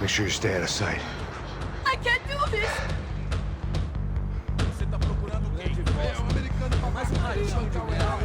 Make sure you stay out of sight. I can't do this! Você tá procurando quem? É um americano pra mais um raio de real.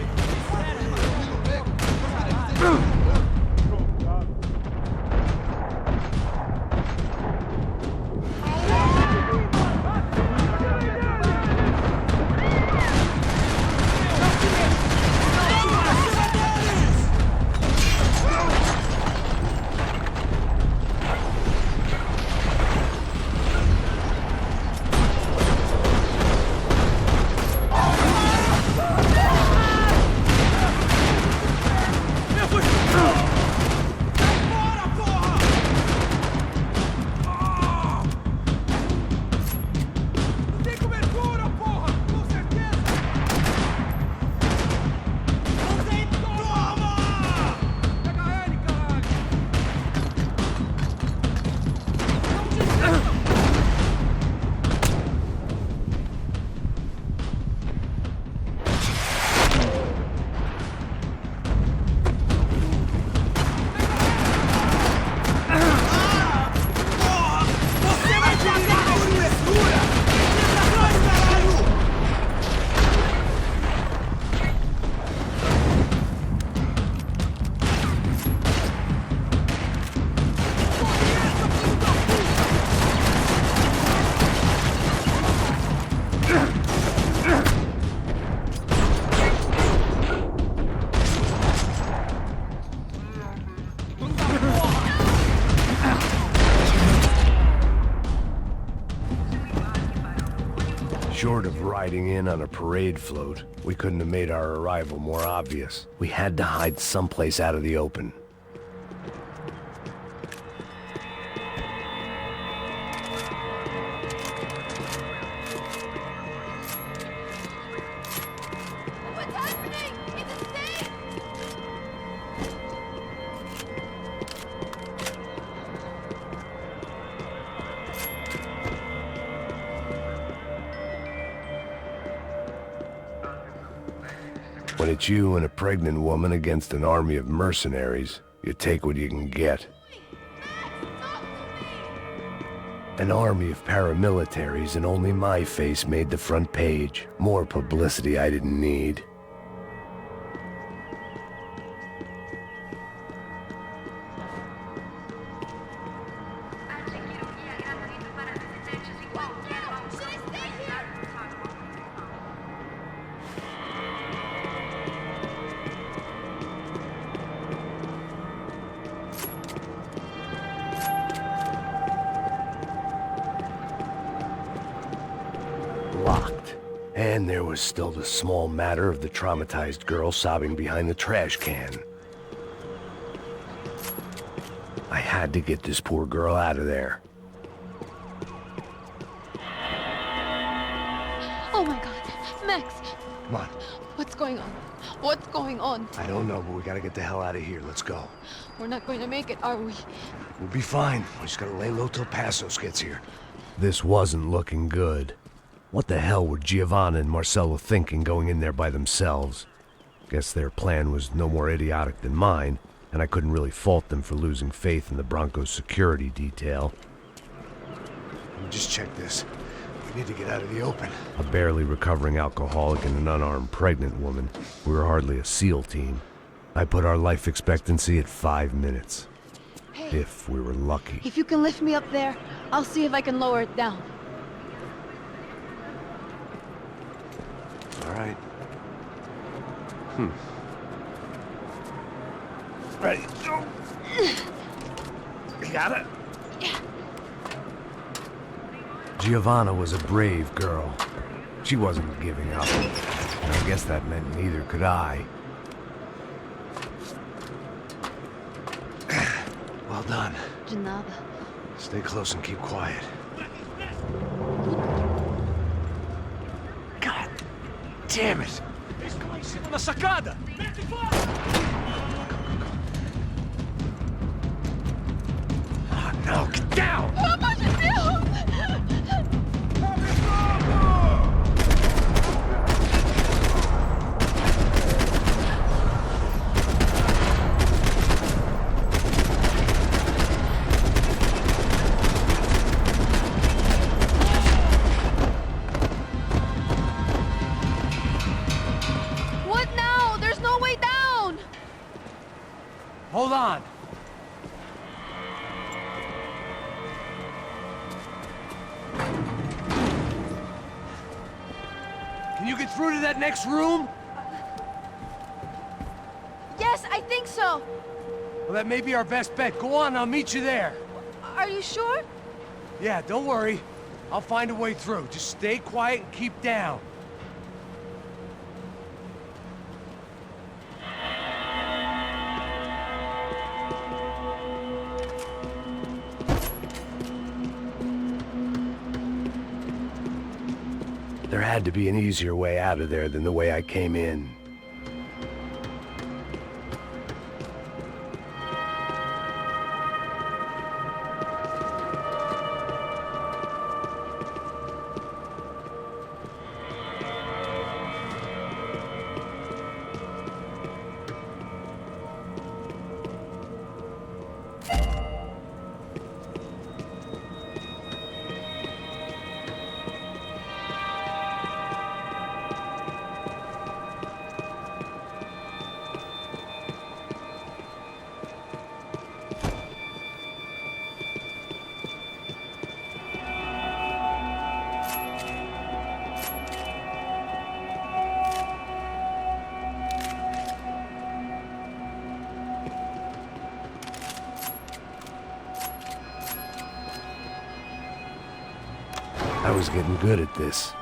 Short of riding in on a parade float, we couldn't have made our arrival more obvious. We had to hide someplace out of the open. What's happening? It's a snake! When it's you and a pregnant woman against an army of mercenaries, you take what you can get. An army of paramilitaries and only my face made the front page. More publicity I didn't need. Locked. And there was still the small matter of the traumatized girl sobbing behind the trash can. I had to get this poor girl out of there. Oh my god, Max! Come on. What's going on? What's going on? I don't know, but we gotta get the hell out of here. Let's go. We're not going to make it, are we? We'll be fine. We just gotta lay low till Passos gets here. This wasn't looking good. What the hell were Giovanna and Marcello thinking going in there by themselves? Guess their plan was no more idiotic than mine, and I couldn't really fault them for losing faith in the Broncos security detail. Let me just check this. We need to get out of the open. A barely recovering alcoholic and an unarmed pregnant woman. We were hardly a SEAL team. I put our life expectancy at 5 minutes. Hey, If we were lucky. if you can lift me up there, I'll see if I can lower it down. All right. Ready, go. You got it? Yeah. Giovanna was a brave girl. She wasn't giving up. And I guess that meant neither could I. Well done. De nada. Stay close and keep quiet. God damn it! Na sacada! Oh no, get down! Pelo amor de Deus! Can you get through to that next room? Yes, I think so. Well, that may be our best bet. Go on, I'll meet you there. Are you sure? Yeah, don't worry. I'll find a way through. Just stay quiet and keep down. There had to be an easier way out of there than the way I came in. I was getting good at this.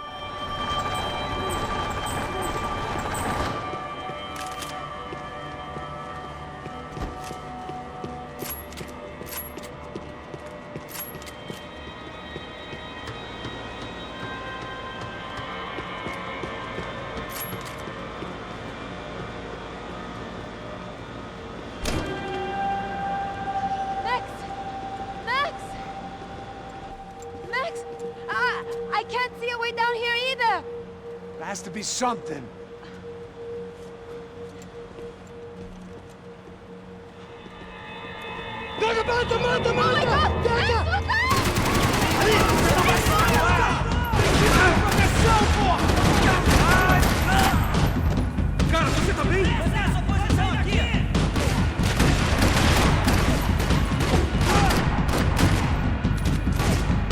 Max! Max! Max! I can't see a way down here either! There has to be something. Oh my God! Max, look out! Cara, você tá bem? Essa posição aqui!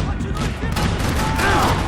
Continue em cima do chão!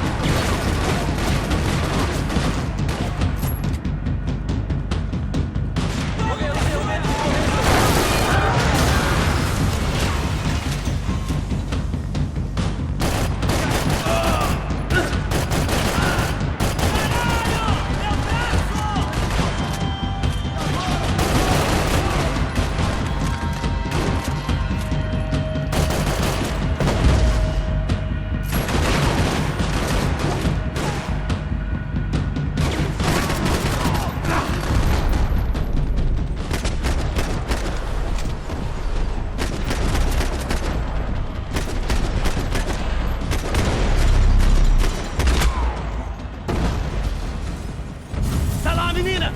Tá lá, menina!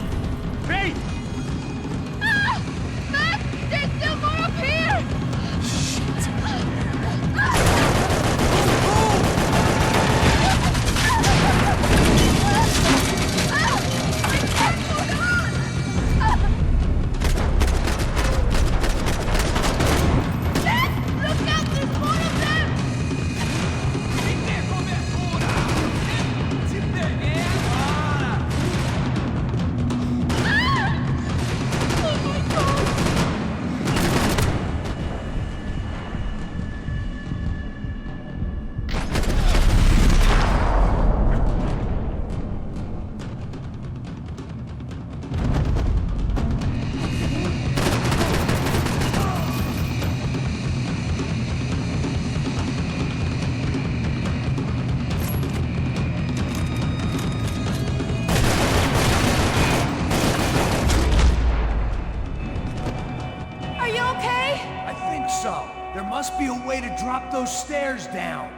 Vem! Max! There's still more up here! Look out! There's more of them! Tem que ter cobertura! Se peguei agora! Oh my God! Are you okay? I think so. There must be a way to drop those stairs down.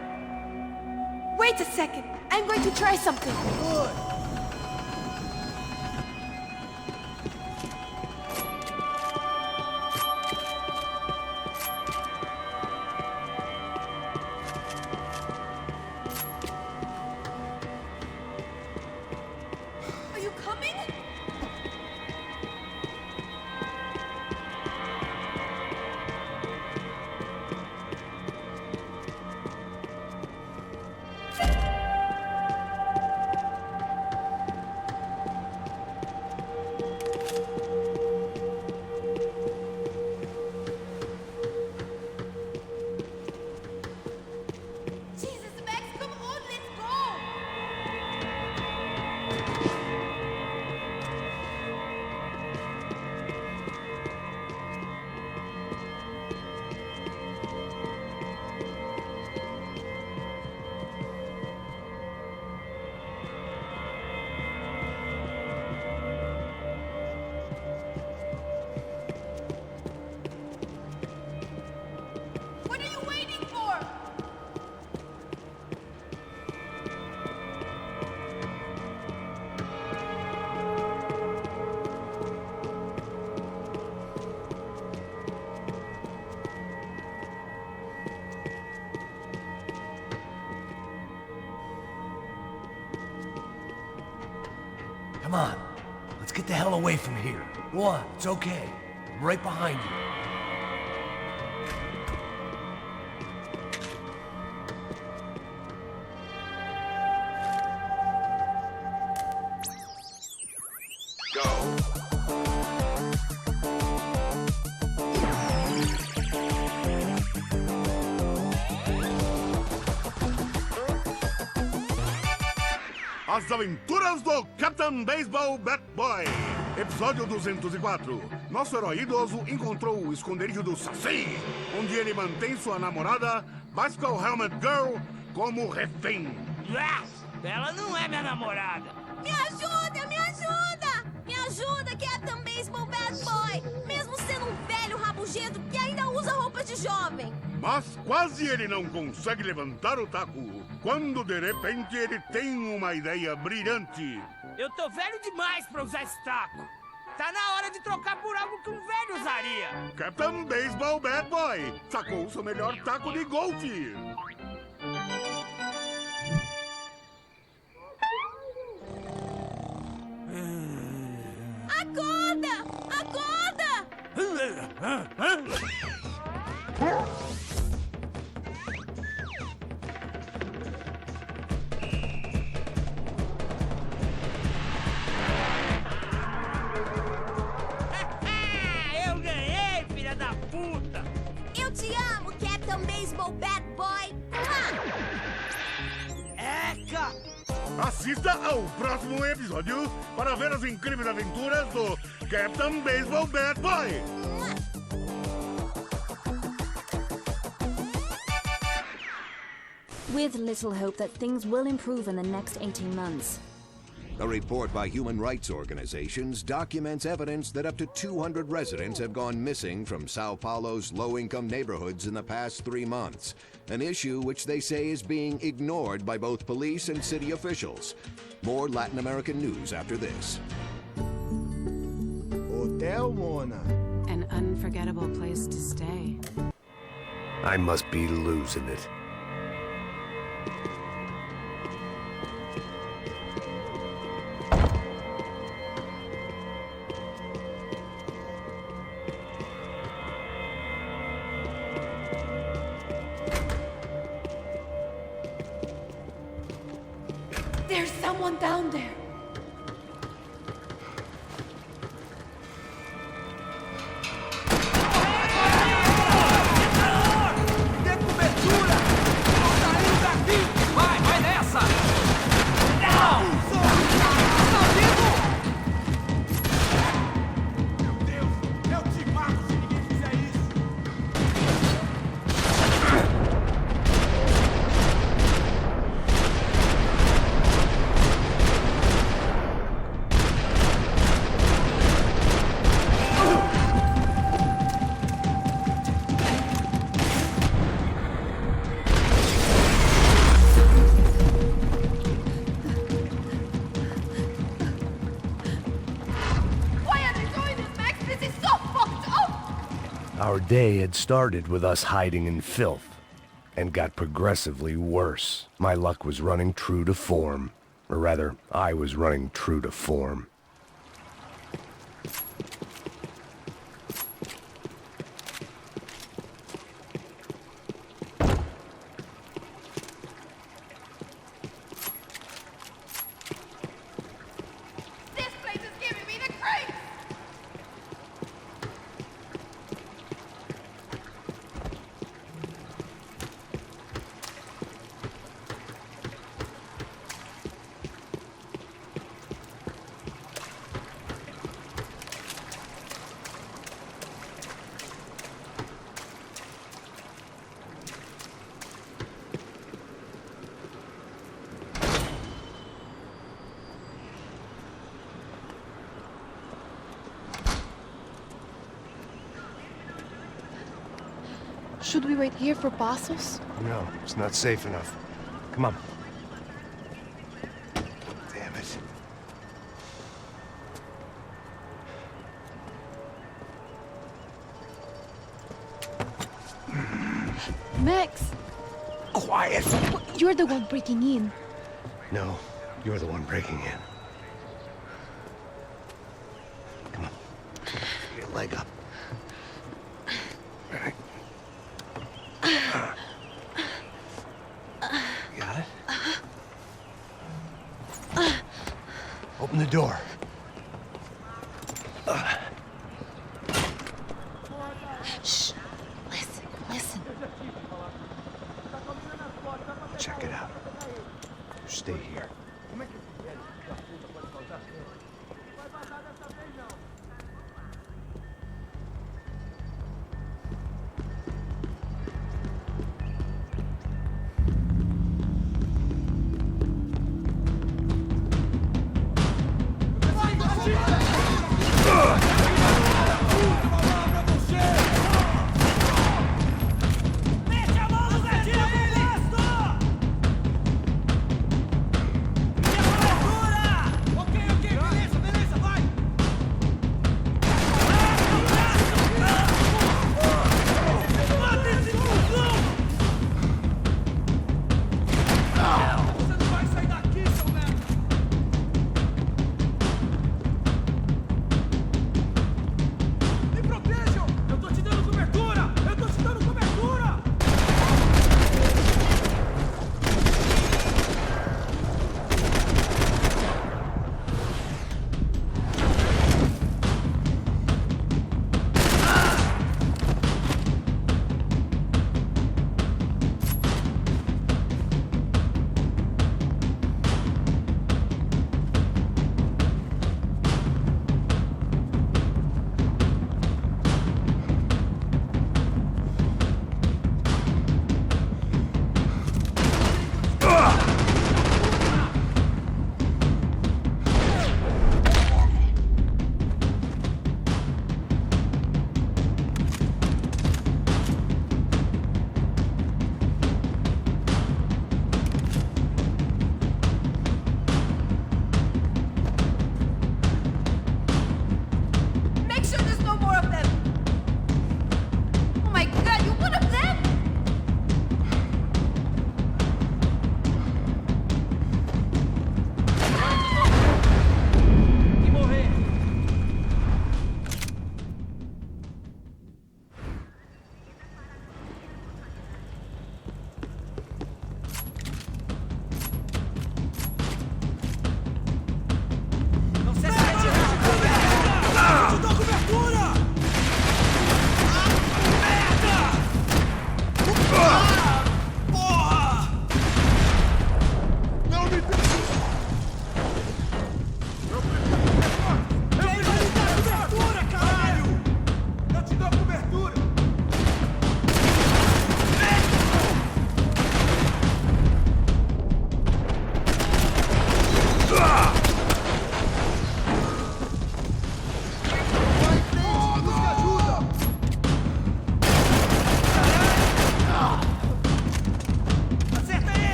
Wait a second. I'm going to try something. Good. Are you coming? Come on. Let's get the hell away from here. Go on, it's okay. I'm right behind you. As Aventuras do Captain Baseball Bat Boy. Episódio 204. Nosso herói idoso encontrou o esconderijo do Saci, onde ele mantém sua namorada, Bicycle Helmet Girl, como refém. Ela não é minha namorada. Me ajuda, me ajuda! Me ajuda, Captain Baseball Bad Boy! Mesmo sendo um velho rabugento que ainda usa roupas de jovem. Mas quase ele não consegue levantar o taco, quando de repente ele tem uma ideia brilhante. Eu tô velho demais pra usar esse taco. Tá na hora de trocar por algo que um velho usaria. Captain Baseball Bad Boy sacou seu melhor taco de golfe. Acorda! Acorda! Eu ganhei, filha da puta! Eu te amo, Captain Baseball Bad Boy! Eca! Assista ao próximo episódio para ver as incríveis aventuras do Captain Baseball Bad Boy. With little hope that things will improve in the next 18 months. A report by human rights organizations documents evidence that up to 200 residents have gone missing from Sao Paulo's low-income neighborhoods in the past 3 months, an issue which they say is being ignored by both police and city officials. More Latin American news after this. Hotel Mona. An unforgettable place to stay. I must be losing it. There's someone down there. Dê cobertura! Tô saindo daqui! Vai nessa! Não! Tá vivo! Meu Deus! Eu te mato se ninguém fizer isso! Why are they doing this, Max? This is so fucked up! Our day had started with us hiding in filth, and got progressively worse. My luck was running true to form. Or rather, I was running true to form. This place is giving me the creeps! Should we wait here for Passos? No, it's not safe enough. Come on. Damn it. Max! Quiet! You're the one breaking in. No, you're the one breaking in. leg up. All right. You got it? Open the door. Shh. Listen, listen. Check it out. Stay here. Mete a mão no gatilho, Ernesto!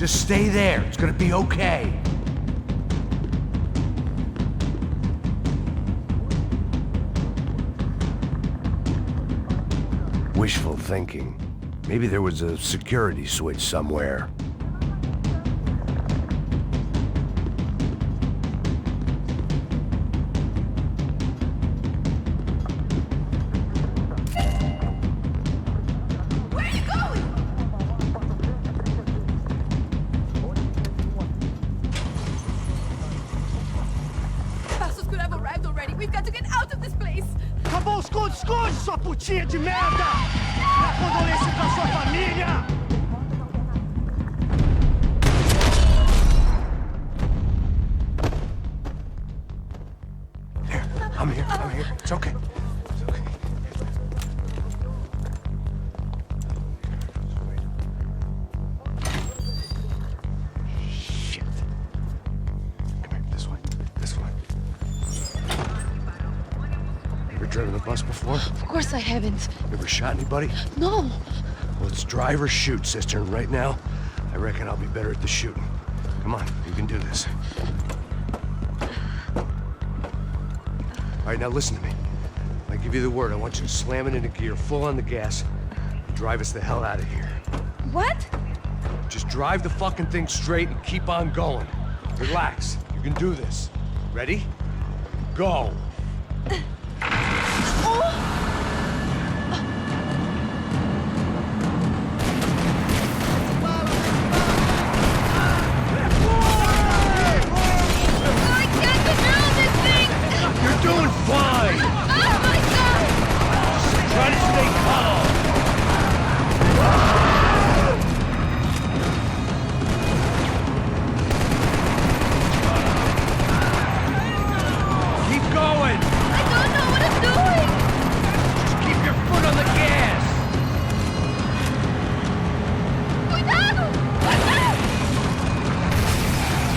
Just stay there. It's gonna be okay. Wishful thinking. Maybe there was a security switch somewhere. Where are you going? Passos could have arrived already. We've got to get out of this place. Acabou, esconde, esconde, sua putinha de merda! Minha condolência pra sua família! There, I'm here. It's okay. It's okay. Shit. Come here, this way. Ever driven a bus before? Of course I haven't. Ever shot anybody? No. Well, it's drive or shoot, sister. And right now, I reckon I'll be better at the shooting. Come on, you can do this. All right, now listen to me. I give you the word. I want you to slam it into gear, full on the gas, and drive us the hell out of here. What? Just drive the fucking thing straight and keep on going. Relax. You can do this. Ready? Go. I can't control this thing! You're doing fine. Oh my god! Try to stay calm. Keep going. I don't know what I'm doing! Just keep your foot on the gas. Cuidado! Cuidado!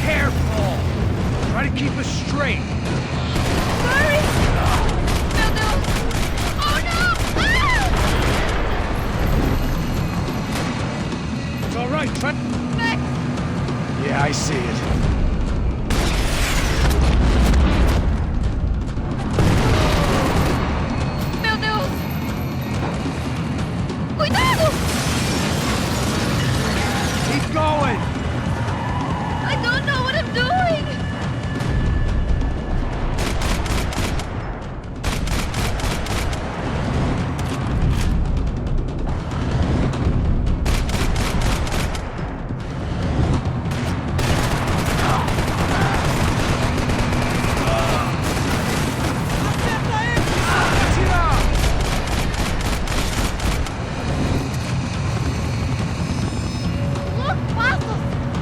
Careful. Try to keep us straight. Hurry! Meu Deus! Oh no! Ah! It's all right. Try. Max! Yeah, I see it. Meu Deus! Cuidado! Keep going. I don't know what I'm doing! Look, Passos!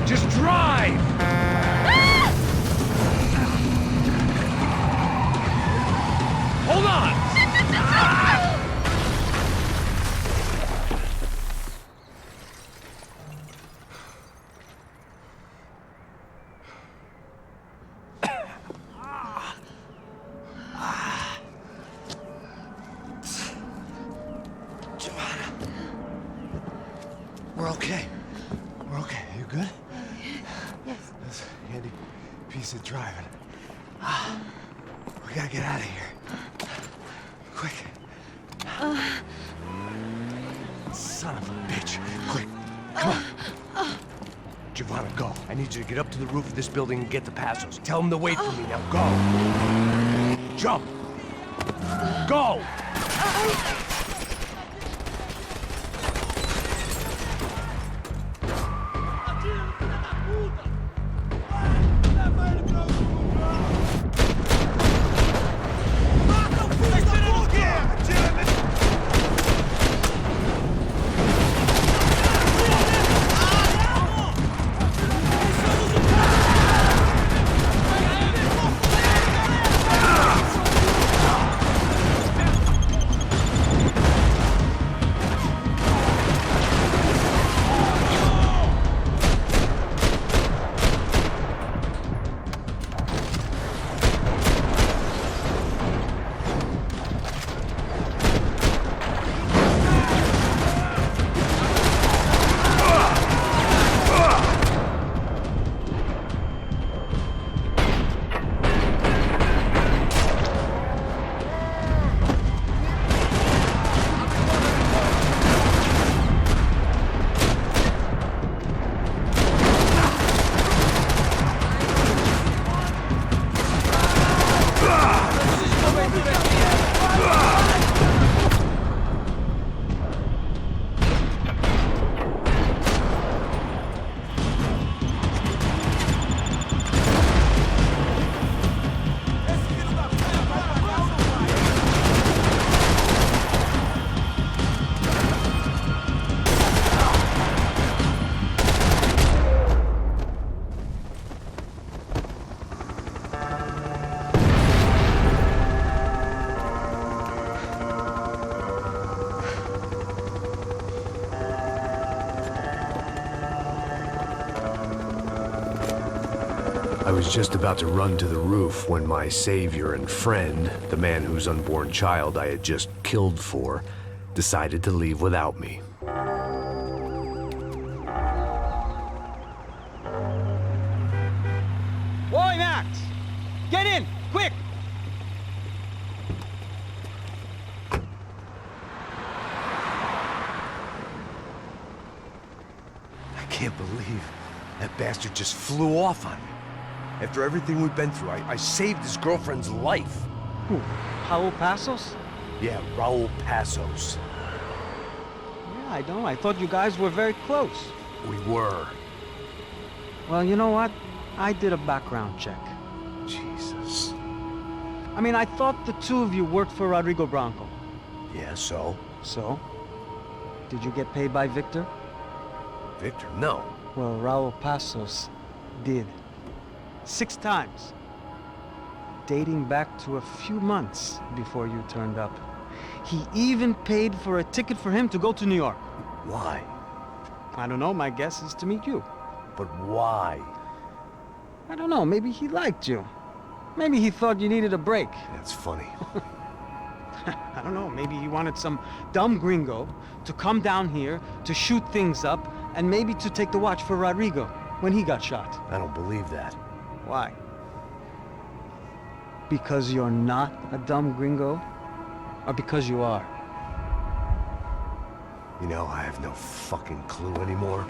Just drive. Ah! Hold on. Giovanna. We're okay. We're okay. You good? Yes. That's a handy piece of driving. We gotta get out of here. Quick. Son of a bitch. Quick. Come on. Giovanna, go. I need you to get up to the roof of this building and get the Passos. Tell them to wait for me now. Go. Jump. Go. was just about to run to the roof when my savior and friend, the man whose unborn child I had just killed for, decided to leave without me. Boy, Max! Get in! Quick! I can't believe that bastard just flew off on me. After everything we've been through, I saved his girlfriend's life. Who? Raul Passos? Yeah, Raul Passos. Yeah, I know. I thought you guys were very close. We were. Well, you know what? I did a background check. Jesus. I mean, I thought the two of you worked for Rodrigo Branco. Yeah, so? So? Did you get paid by Victor? Victor, no. Well, Raul Passos did. 6 times. Dating back to a few months before you turned up. He even paid for a ticket for him to go to New York. Why? I don't know, my guess is to meet you. But why? I don't know, maybe he liked you. Maybe he thought you needed a break. That's funny. I don't know, maybe he wanted some dumb gringo to come down here to shoot things up and maybe to take the watch for Rodrigo when he got shot. I don't believe that. Why? Because you're not a dumb gringo? Or because you are? You know, I have no fucking clue anymore.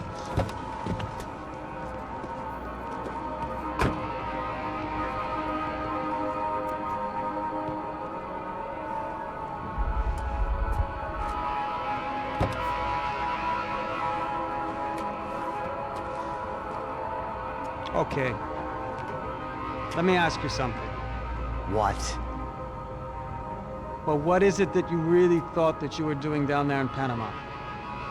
Okay. Let me ask you something. What? Well, what is it that you really thought that you were doing down there in Panama?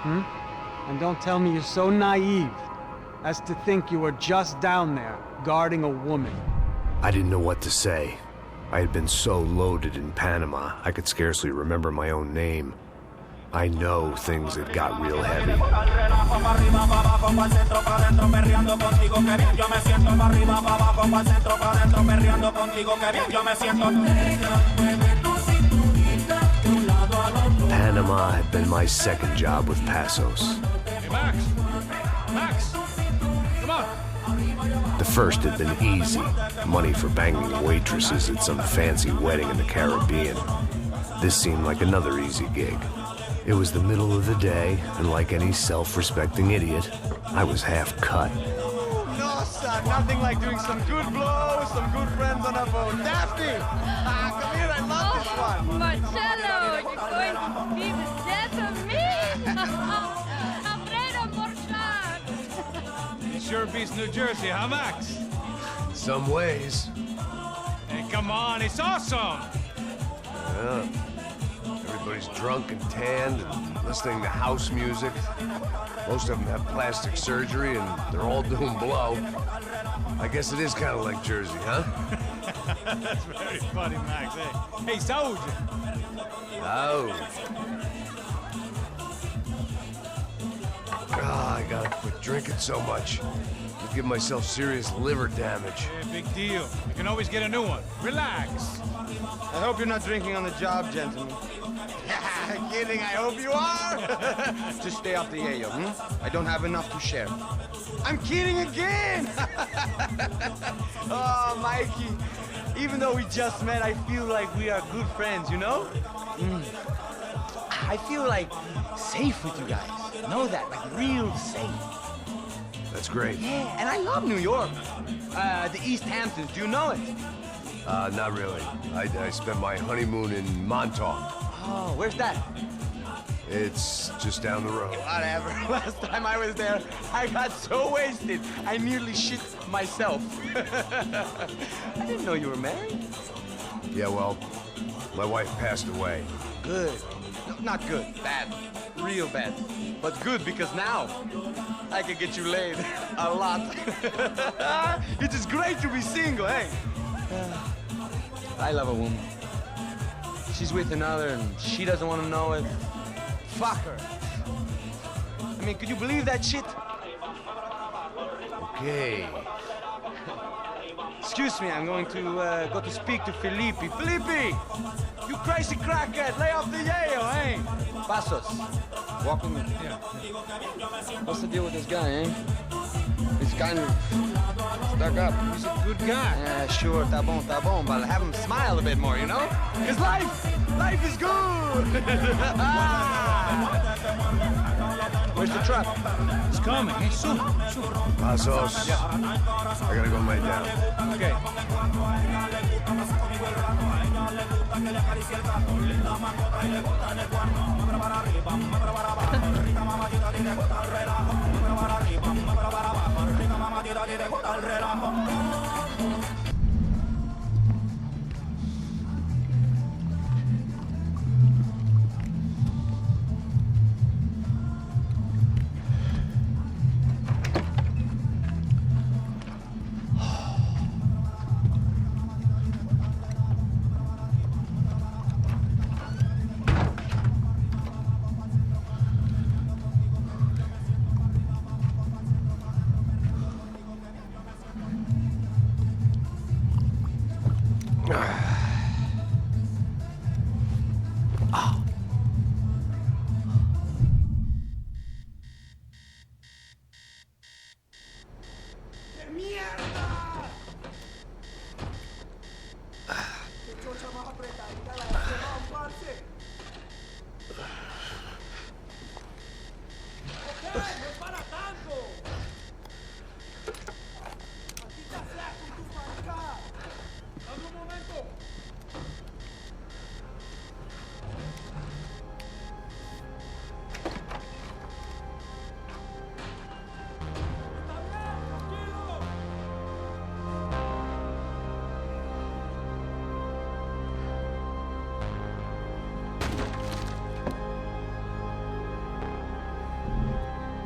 And don't tell me you're so naive as to think you were just down there guarding a woman. I didn't know what to say. I had been so loaded in Panama, I could scarcely remember my own name. I know things had got real heavy. Panama had been my second job with Passos. Hey, Max! Max! Come on! The first had been easy. Money for banging waitresses at some fancy wedding in the Caribbean. This seemed like another easy gig. It was the middle of the day, and like any self-respecting idiot, I was half cut. No, son, nothing like doing some good blows, some good friends on a boat. Daphne! Come here, I love this one. Marcello, you're going to be the death of me? Alfredo Morchan! It sure beats New Jersey, huh, Max? In some ways. Hey, come on, it's awesome! Yeah. Everybody's drunk and tanned and listening to house music. Most of them have plastic surgery and they're all doing blow. I guess it is kind of like Jersey, huh? That's very funny, Max. Hey, Saúde! Oh. God, I gotta quit drinking so much. I'll give myself serious liver damage. Yeah, big deal. You can always get a new one. Relax. I hope you're not drinking on the job, gentlemen. Kidding, I hope you are. Just stay off the yayo, I don't have enough to share. I'm kidding again. Oh, Mikey, even though we just met, I feel like we are good friends, you know? I feel like safe with you guys. Know that, like real safe. That's great. Yeah, and I love New York. The East Hamptons, do you know it? Not really. I spent my honeymoon in Montauk. Oh, where's that? It's just down the road. Whatever. Last time I was there, I got so wasted, I nearly shit myself. I didn't know you were married. Yeah, well, my wife passed away. Good. No, not good. Bad. Real bad. But good because now I can get you laid a lot. It is great to be single, hey? I love a woman. She's with another and she doesn't want to know it. Fuck her. I mean, could you believe that shit? Okay. Excuse me, I'm going to go to speak to Felipe. Felipe! You crazy crackhead! Lay off the yayo, eh? Passos, walk with me. Yeah. What's the deal with this guy, eh? He's kind of stuck up. He's a good guy. Yeah, sure, tá bom, but have him smile a bit more, you know? Because life is good! Where's the truck? It's coming, eh? Soon. Passos. Yeah. I gotta go lay down. Okay.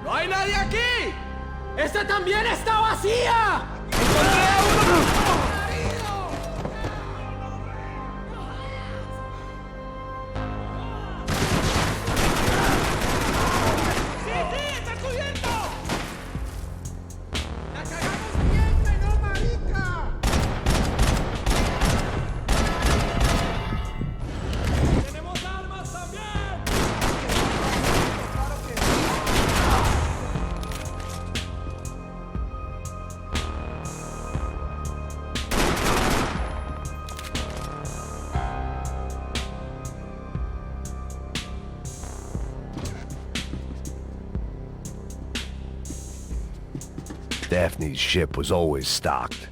¡No hay nadie aquí! ¡Esta también está vacía! Daphne's ship was always stocked.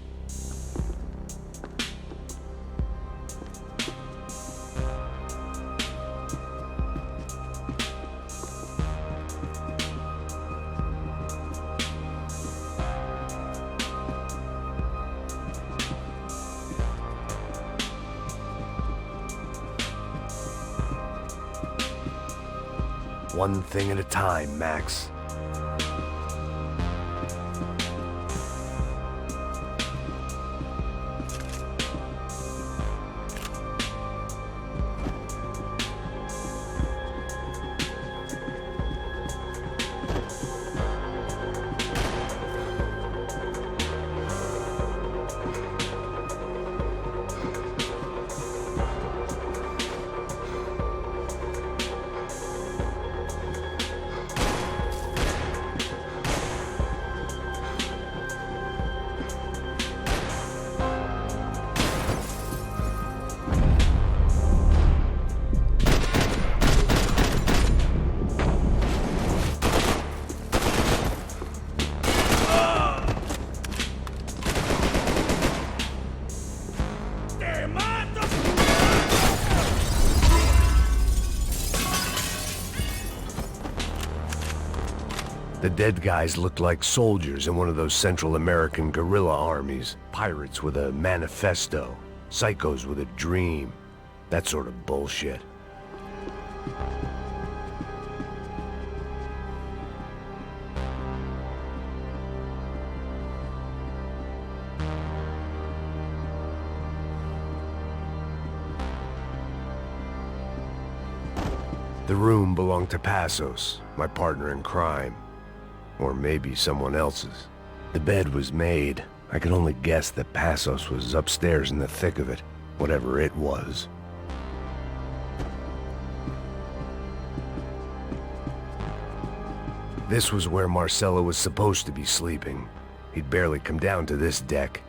One thing at a time, Max. The dead guys looked like soldiers in one of those Central American guerrilla armies. Pirates with a manifesto. Psychos with a dream. That sort of bullshit. The room belonged to Passos, my partner in crime. Or maybe someone else's. The bed was made. I could only guess that Passos was upstairs in the thick of it, whatever it was. This was where Marcelo was supposed to be sleeping. He'd barely come down to this deck.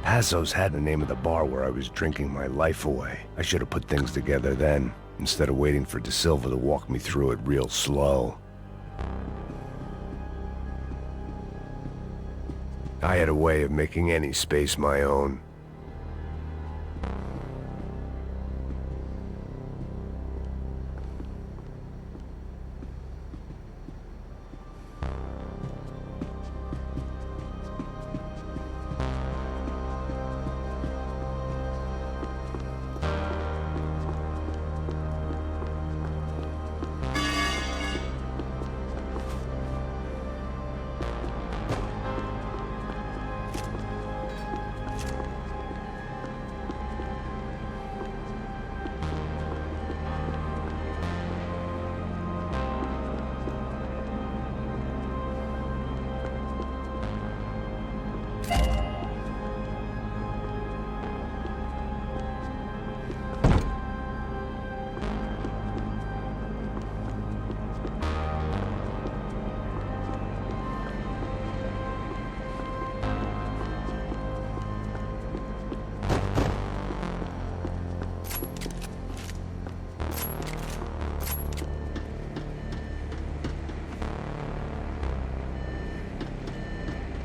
Passos had the name of the bar where I was drinking my life away. I should have put things together then, instead of waiting for De Silva to walk me through it real slow. I had a way of making any space my own.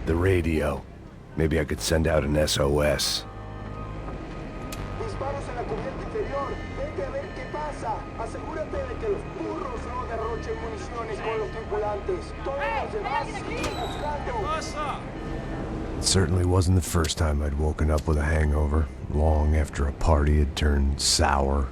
The radio. Maybe I could send out an SOS. Disparos en la cubierta inferior. Vete a ver qué pasa. Asegúrate de que los burros no derrochen municiones con los tripulantes. Todos los demás siguen buscando. It certainly wasn't the first time I'd woken up with a hangover, long after a party had turned sour.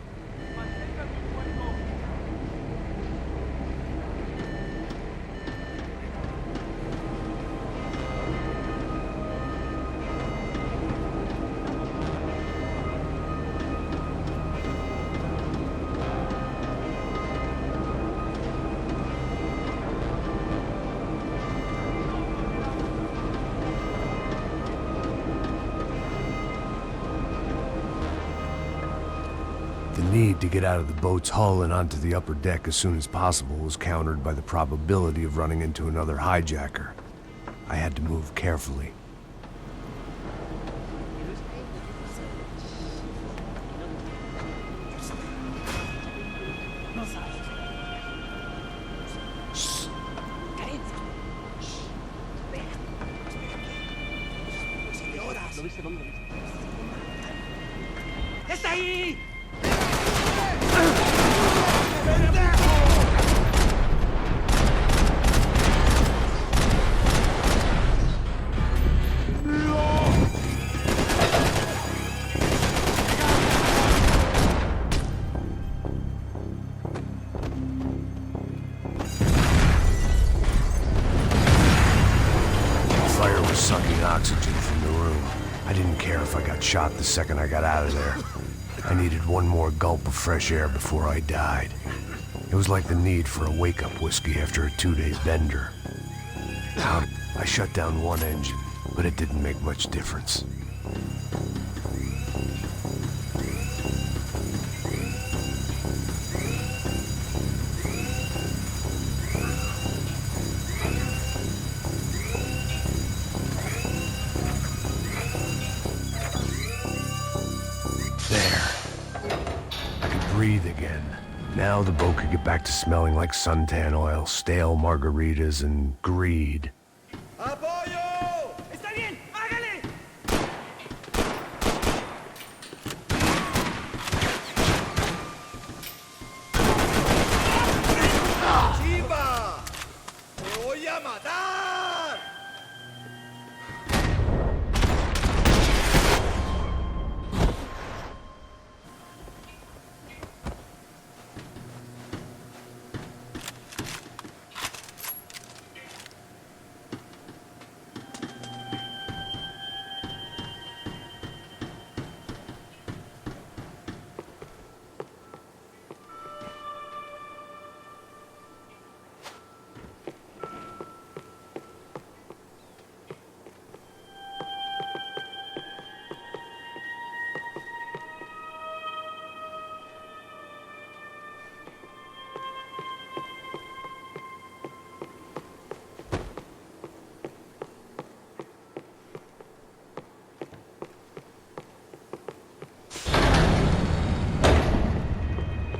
The need to get out of the boat's hull and onto the upper deck as soon as possible was countered by the probability of running into another hijacker. I had to move carefully. ¡Está ahí! Fire was sucking oxygen from the room. I didn't care if I got shot the second I got out of there. I needed one more gulp of fresh air before I died. It was like the need for a wake-up whiskey after a 2-day bender. I shut down one engine, but it didn't make much difference. Breathe again. Now the boat could get back to smelling like suntan oil, stale margaritas, and greed. ¡Apoyo! ¡Está bien! ¡Hágale! ¡Chiva! ¡Te voy a matar!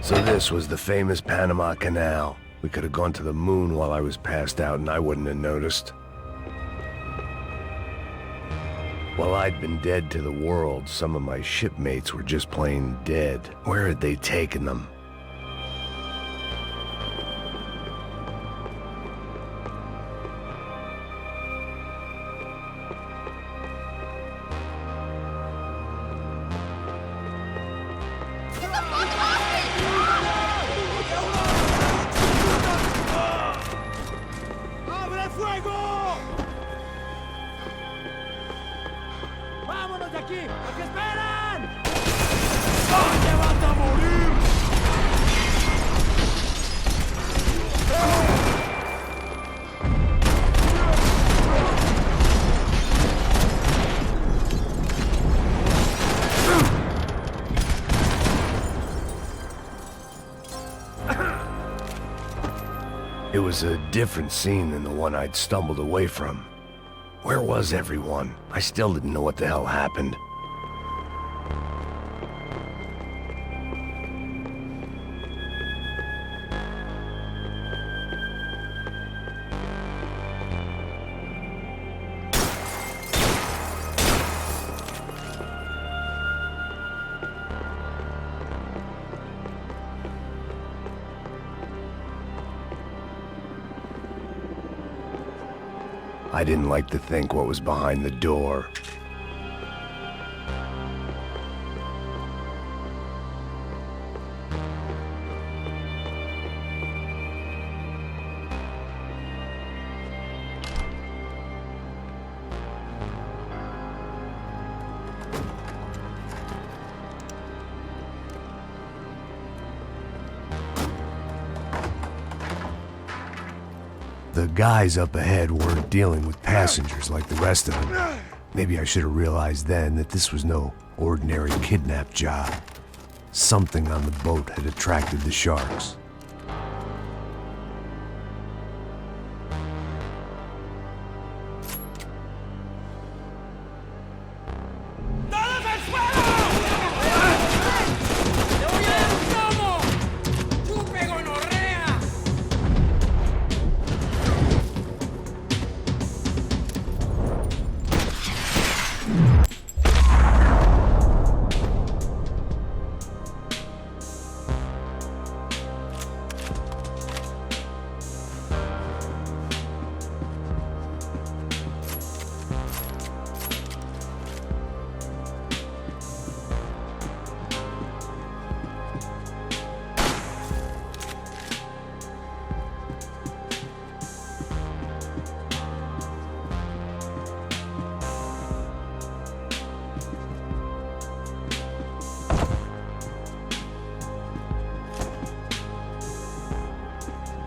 So this was the famous Panama Canal. We could have gone to the moon while I was passed out and I wouldn't have noticed. While I'd been dead to the world, some of my shipmates were just plain dead. Where had they taken them? ¡Abre fuego! ¡Vámonos de aquí! ¿A qué esperan? ¡Te vas a morir! It was a different scene than the one I'd stumbled away from. Where was everyone? I still didn't know what the hell happened. I didn't like to think what was behind the door. The guys up ahead weren't dealing with passengers like the rest of them. Maybe I should have realized then that this was no ordinary kidnap job. Something on the boat had attracted the sharks. ¡Todos al suelo! ¡Te voy a dar un tomo! ¡Chupe gonorrea!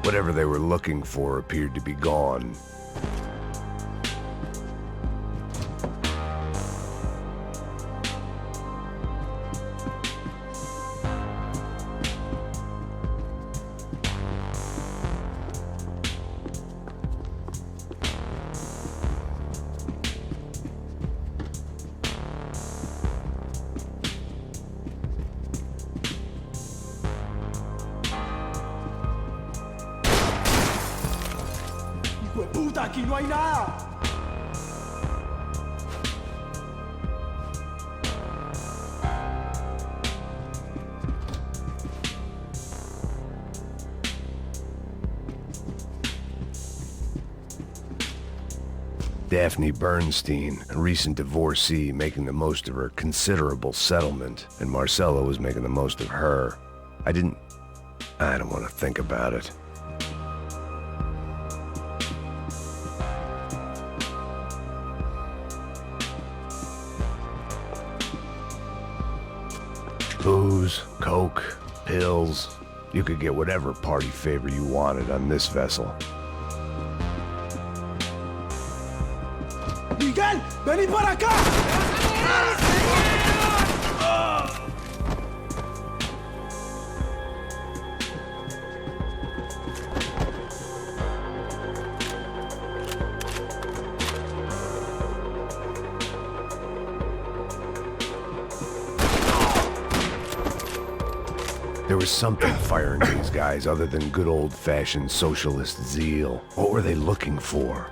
Whatever they were looking for appeared to be gone. ¡Puta, aquí no hay nada! Daphne Bernstein, a recent divorcee, making the most of her considerable settlement, and Marcella was making the most of her. I don't want to think about it. Booze, coke, pills. You could get whatever party favor you wanted on this vessel. ¡Miguel, vení para acá! There was something firing these guys other than good old-fashioned socialist zeal. What were they looking for?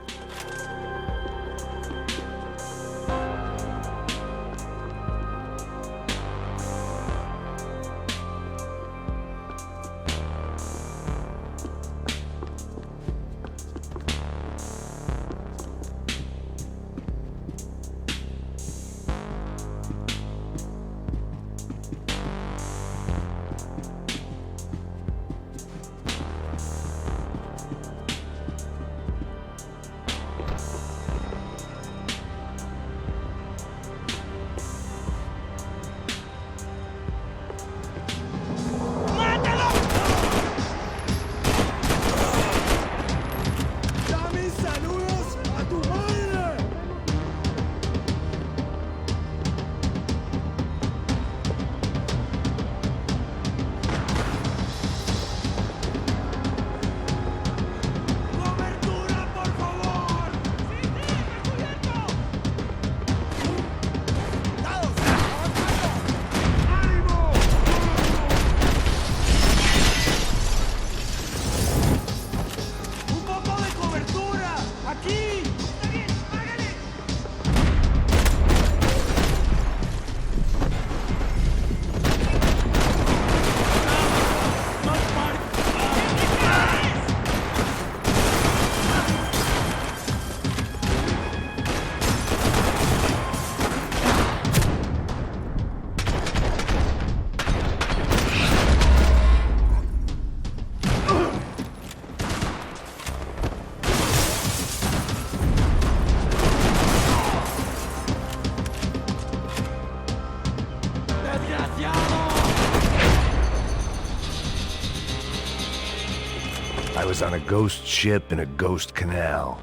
I was on a ghost ship in a ghost canal.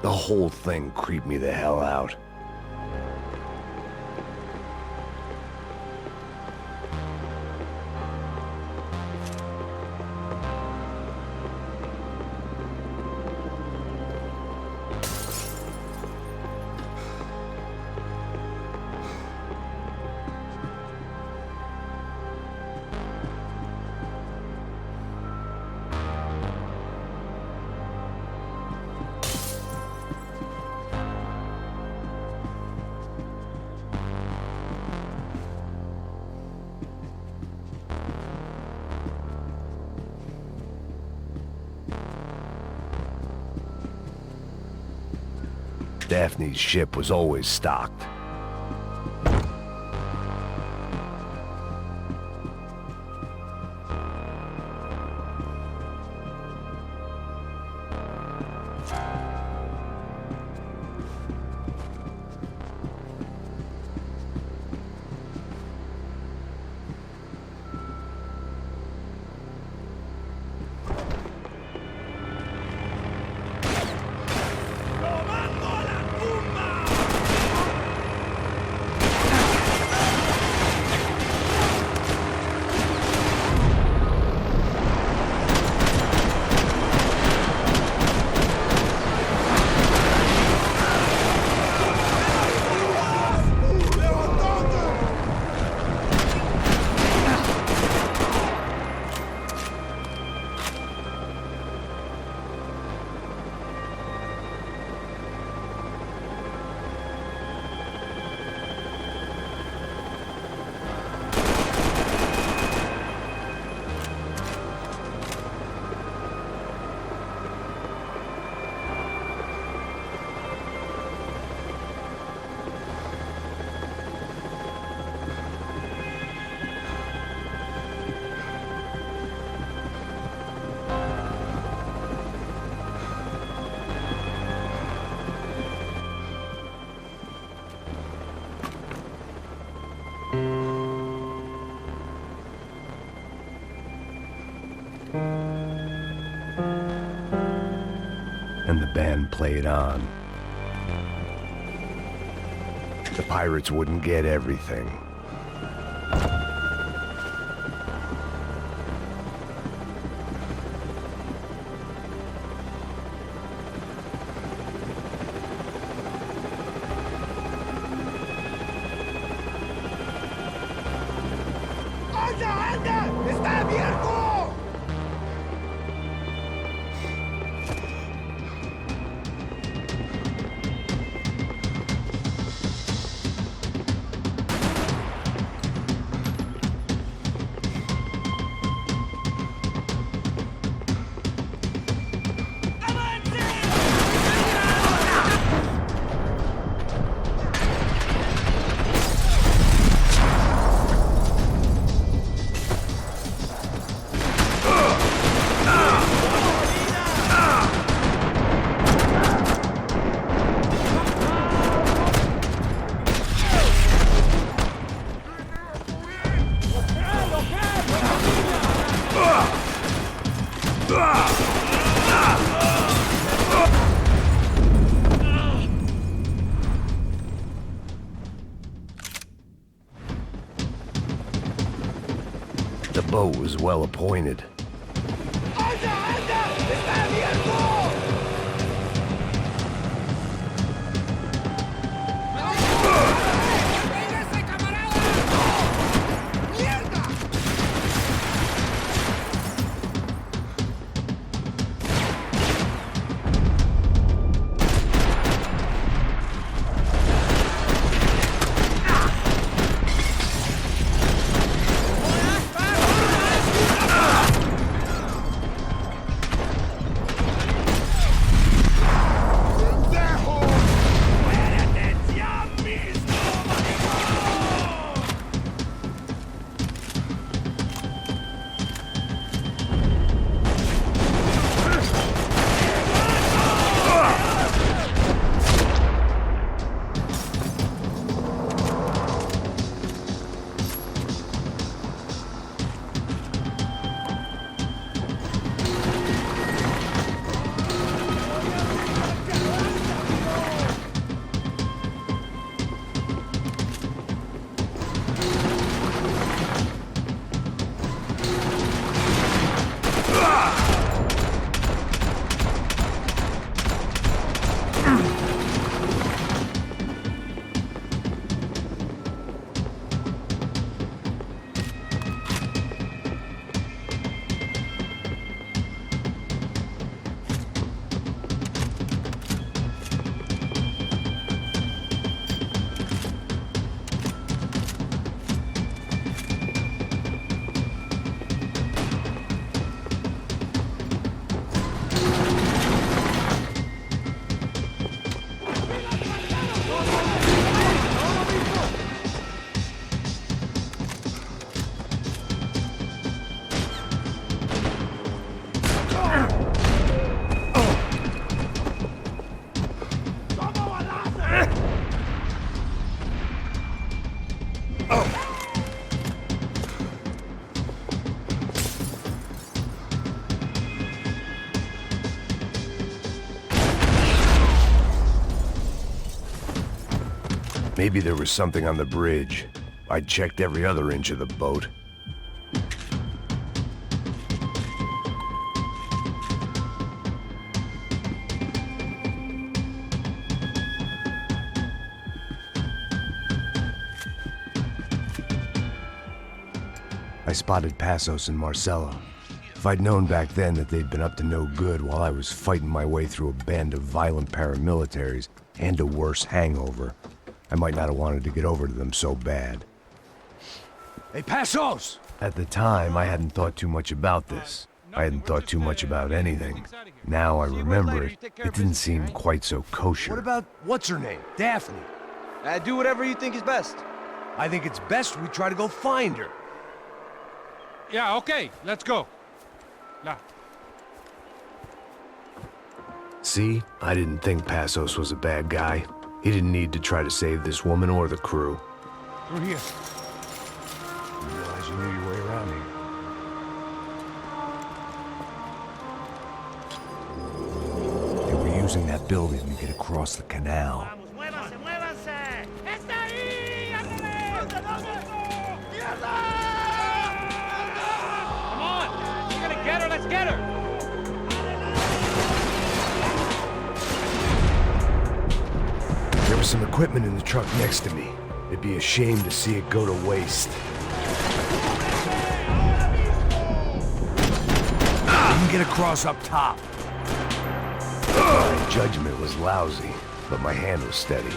The whole thing creeped me the hell out. Daphne's ship was always stocked. And the band played on. The pirates wouldn't get everything. ¡Anda, anda! ¡Está abierto! The boat was well appointed. Maybe there was something on the bridge. I'd checked every other inch of the boat. I spotted Passos and Marcelo. If I'd known back then that they'd been up to no good while I was fighting my way through a band of violent paramilitaries and a worse hangover, I might not have wanted to get over to them so bad. Hey, Passos! At the time, I hadn't thought too much about this. I hadn't thought too much about anything. Now I remember it, it didn't seem quite so kosher. What about, what's her name? Daphne. Do whatever you think is best. I think it's best we try to go find her. Yeah, okay, let's go. Now. See? I didn't think Passos was a bad guy. He didn't need to try to save this woman or the crew. Through here. You realize you knew your way around here. They were using that building to get across the canal. Come on! We're gonna get her, let's get her! There was some equipment in the truck next to me. It'd be a shame to see it go to waste. get across up top. My judgment was lousy, but my hand was steady.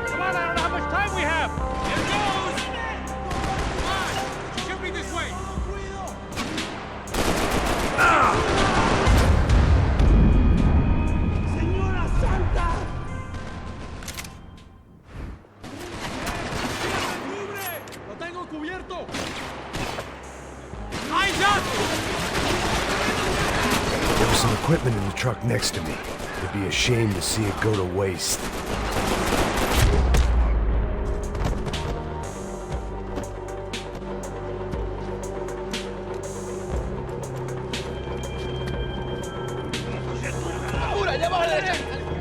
Come on, I don't know how much time we have. Here goes. Come on, shoot me this way. ¡Señora Santa! ¡Cubre! ¡Lo tengo cubierto! ¡Eyes up! There was some equipment in the truck next to me. It'd be a shame to see it go to waste.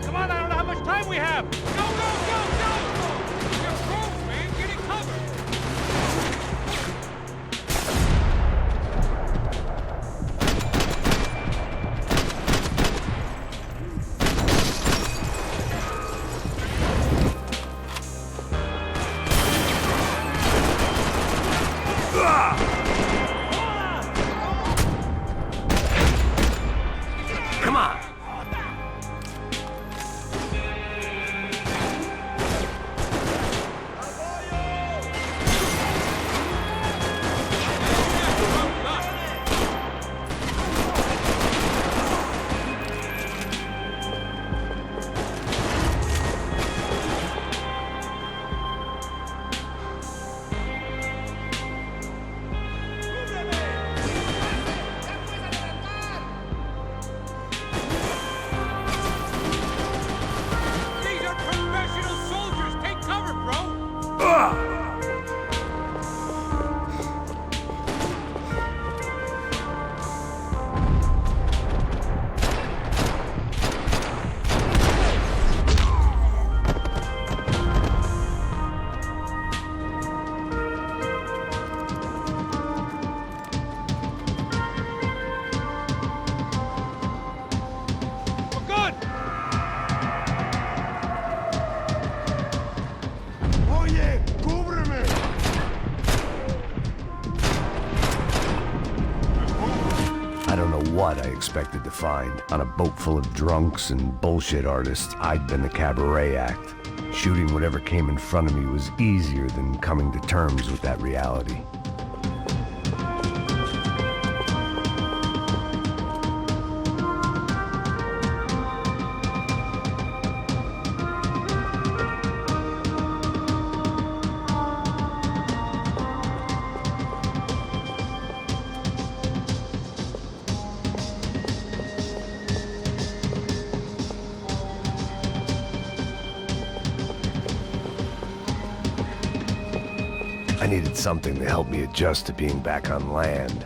Come on, I don't know how much time we have. Go, go, go, go! You're close, man. Get it covered. Come on! These are professional soldiers. Take cover, bro. We're good. ¡Oye, cúbreme! I don't know what I expected to find. On a boat full of drunks and bullshit artists, I'd been the cabaret act. Shooting whatever came in front of me was easier than coming to terms with that reality. I needed something to help me adjust to being back on land.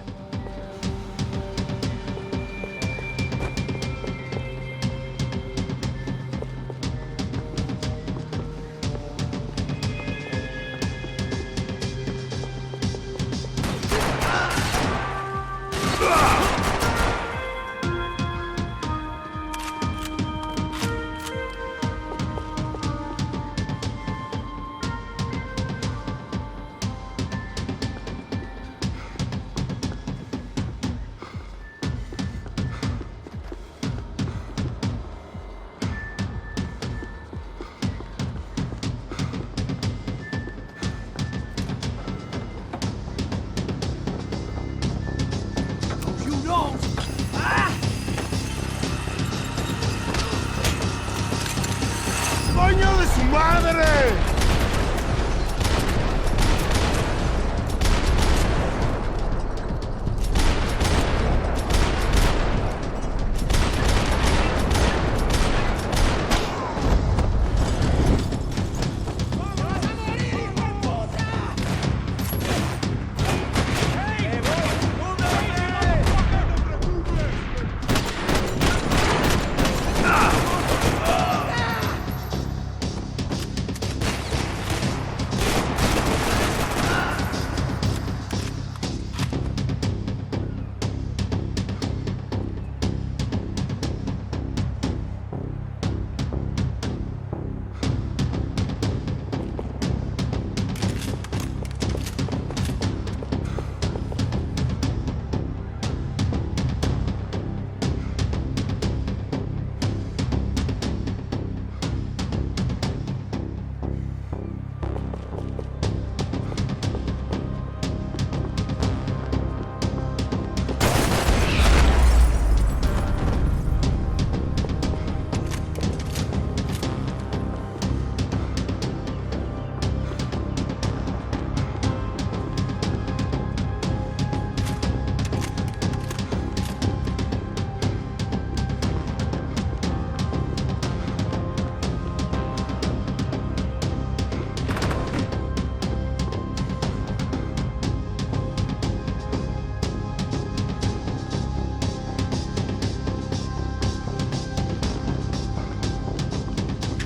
¡Coño de su madre!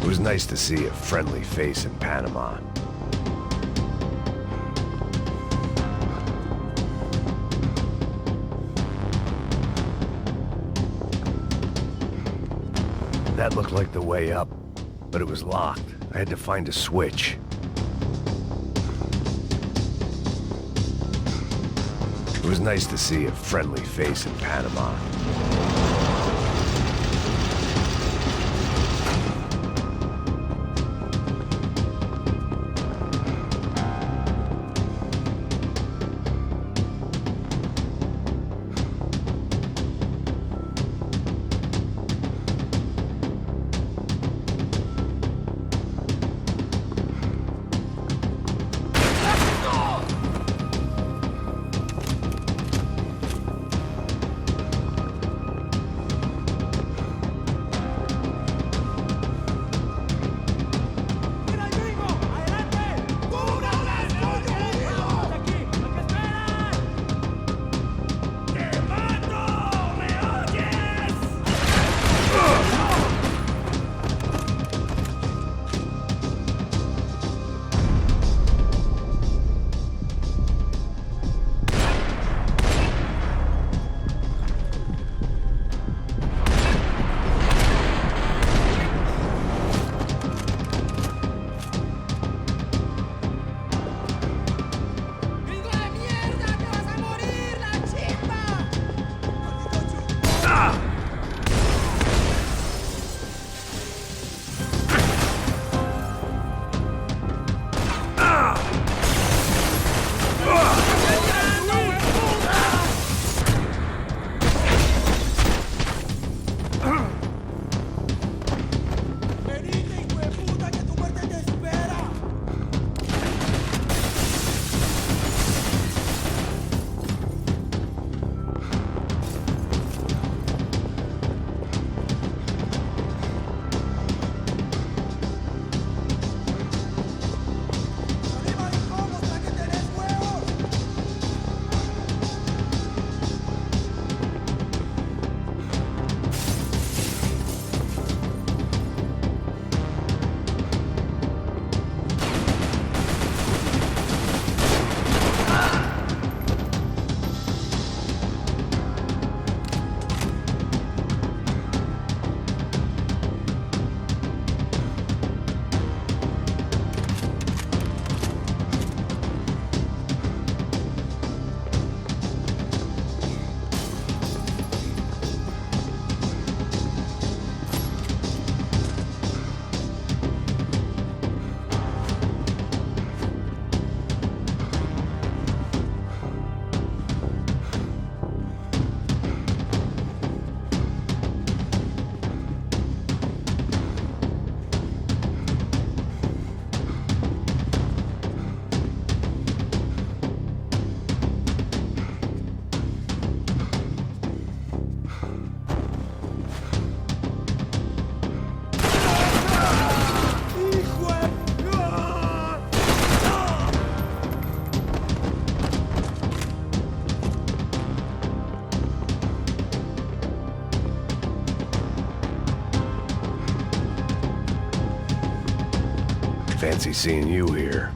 It was nice to see a friendly face in Panama. That looked like the way up, but it was locked. I had to find a switch. It was nice to see a friendly face in Panama. Fancy seeing you here.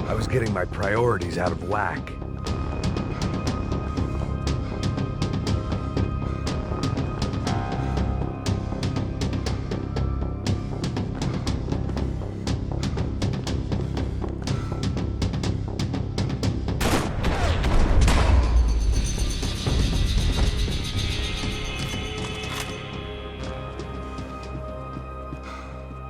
I was getting my priorities out of whack.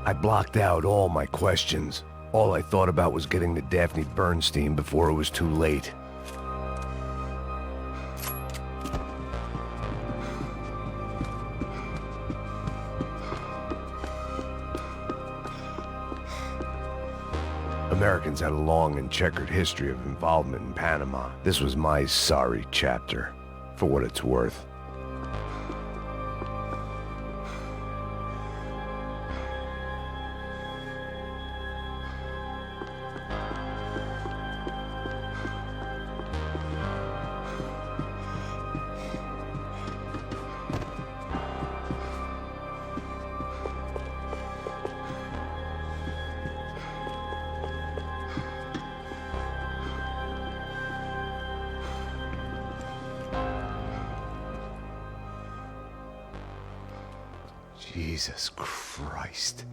I blocked out all my questions. All I thought about was getting to Daphne Bernstein before it was too late. Americans had a long and checkered history of involvement in Panama. This was my sorry chapter, for what it's worth. Jesus Christ.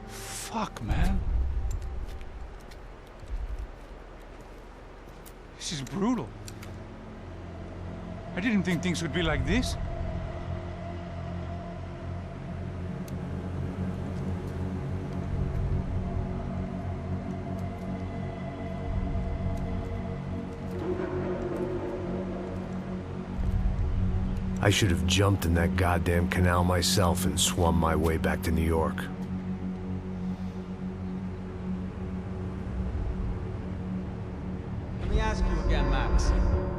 Fuck, man. This is brutal. I didn't think things would be like this. I should have jumped in that goddamn canal myself and swum my way back to New York. Let me ask you again, Max.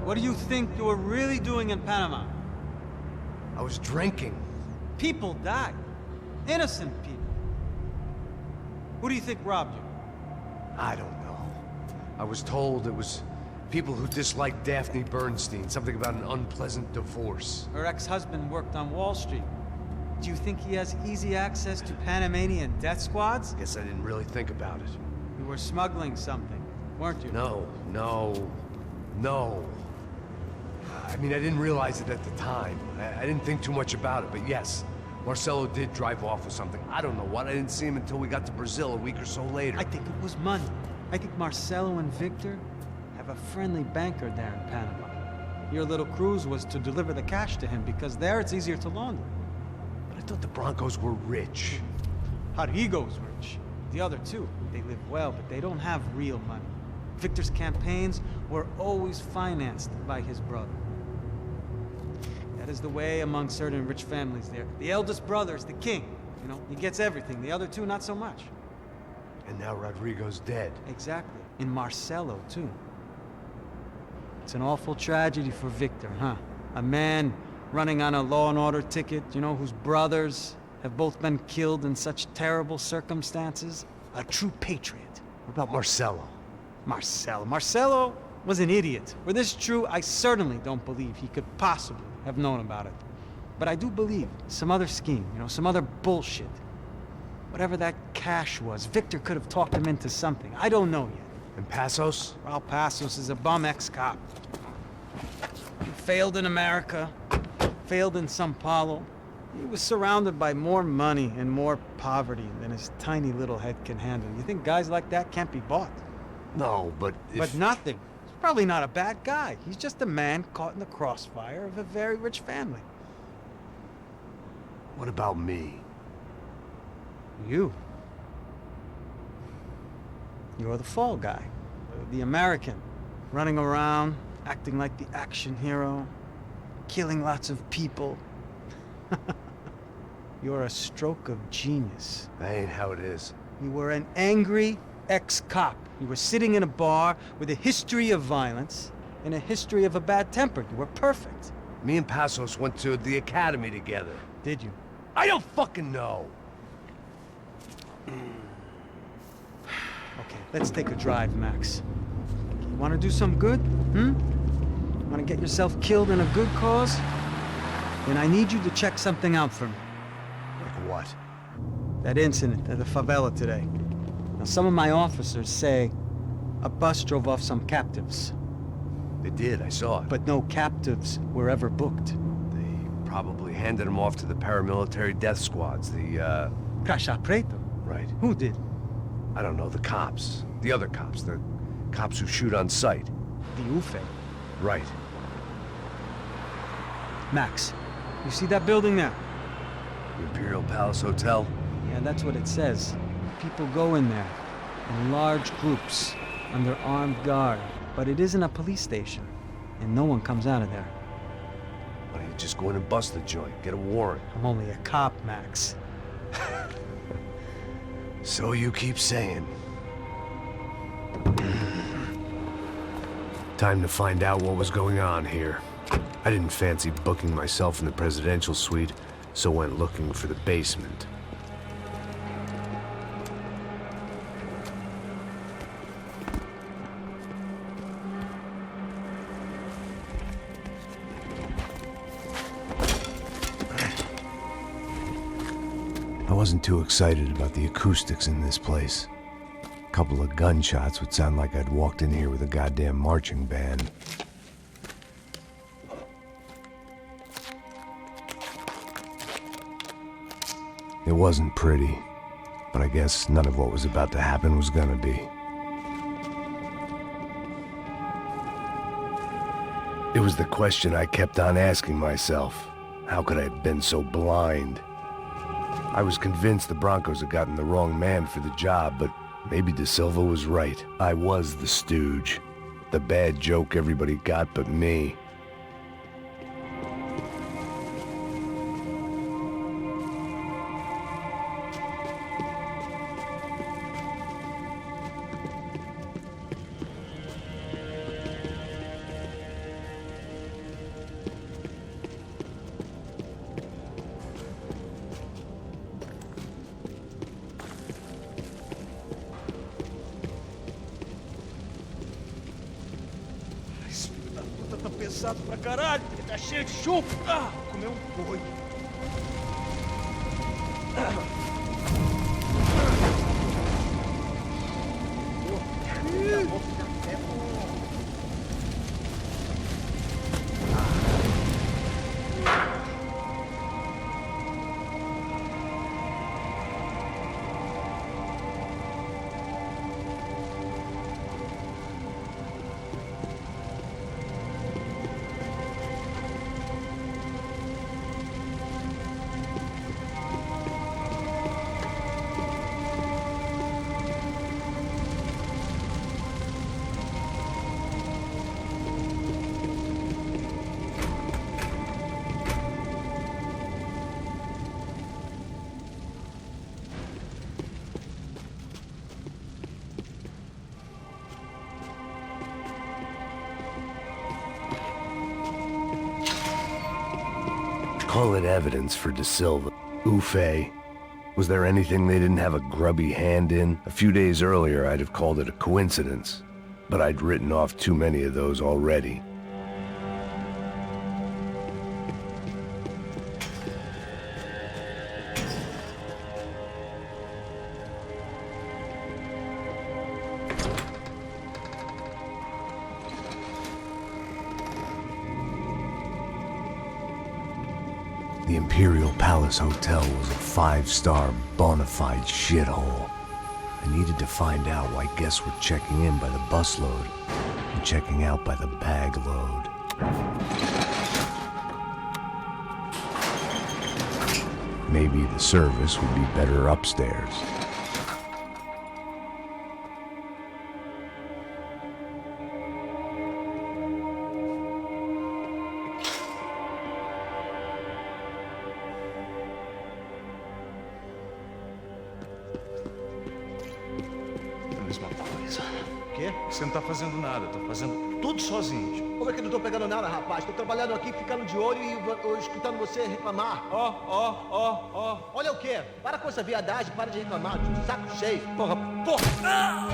What do you think you were really doing in Panama? I was drinking. People died. Innocent people. Who do you think robbed you? I don't know. I was told it was people who disliked Daphne Bernstein, something about an unpleasant divorce. Her ex-husband worked on Wall Street. Do you think he has easy access to Panamanian death squads? Guess I didn't really think about it. You were smuggling something, weren't you? No. I mean, I didn't realize it at the time. I didn't think too much about it, but yes, Marcelo did drive off with something. I don't know what. I didn't see him until we got to Brazil a week or so later. I think it was money. I think Marcelo and Victor have a friendly banker there in Panama. Your little cruise was to deliver the cash to him because there it's easier to launder. But I thought the Broncos were rich. Rodrigo's rich. The other two, they live well, but they don't have real money. Victor's campaigns were always financed by his brother. That is the way among certain rich families there. The eldest brother is the king. You know, he gets everything. The other two, not so much. And now Rodrigo's dead. Exactly. And Marcelo, too. It's an awful tragedy for Victor, huh? A man running on a law and order ticket, you know, whose brothers have both been killed in such terrible circumstances. A true patriot. What about Marcelo? Marcelo was an idiot. Were this true, I certainly don't believe he could possibly have known about it. But I do believe some other scheme, you know, some other bullshit. Whatever that cash was, Victor could have talked him into something. I don't know yet. And Passos? Raul Passos is a bum ex-cop. He failed in America, failed in Sao Paulo. He was surrounded by more money and more poverty than his tiny little head can handle. You think guys like that can't be bought? No, but But nothing. He's probably not a bad guy. He's just a man caught in the crossfire of a very rich family. What about me? You. You're the fall guy. The American. Running around, acting like the action hero. Killing lots of people. You're a stroke of genius. That ain't how it is. You were an angry ex-cop. You were sitting in a bar with a history of violence and a history of a bad temper. You were perfect. Me and Passos went to the academy together. Did you? I don't fucking know. Okay, let's take a drive, Max. You want to do some good? Want to get yourself killed in a good cause? Then I need you to check something out for me. Like what? That incident at the favela today. Now, some of my officers say a bus drove off some captives. They did, I saw it. But no captives were ever booked. They probably handed them off to the paramilitary death squads, the, Caixa Preto? Right. Who did? I don't know, the cops. The other cops. The cops who shoot on sight. The UFE. Right. Max, you see that building there? The Imperial Palace Hotel? Yeah, that's what it says. People go in there, in large groups, under armed guard. But it isn't a police station, and no one comes out of there. Why don't you just go in and bust the joint? Get a warrant. I'm only a cop, Max. So you keep saying. Time to find out what was going on here. I didn't fancy booking myself in the presidential suite, so went looking for the basement. I wasn't too excited about the acoustics in this place. A couple of gunshots would sound like I'd walked in here with a goddamn marching band. It wasn't pretty, but I guess none of what was about to happen was gonna be. It was the question I kept on asking myself. How could I have been so blind? I was convinced the Broncos had gotten the wrong man for the job, but maybe De Silva was right. I was the stooge. The bad joke everybody got but me. Tá pesado pra caralho, porque tá cheio de chumbo. Ah, comeu um boi. Call it evidence for De Silva. Ufe. Was there anything they didn't have a grubby hand in? A few days earlier, I'd have called it a coincidence. But I'd written off too many of those already. The Imperial Palace Hotel was a five-star, bona fide shithole. I needed to find out why guests were checking in by the busload and checking out by the bag load. Maybe the service would be better upstairs. Mesma coisa. O quê? Você não tá fazendo nada, tô fazendo tudo sozinho. Como é que eu não tô pegando nada, rapaz? Tô trabalhando aqui, ficando de olho e escutando você reclamar. Ó. Olha o quê? Para com essa viadagem, para de reclamar. De saco cheio. Porra. Ah!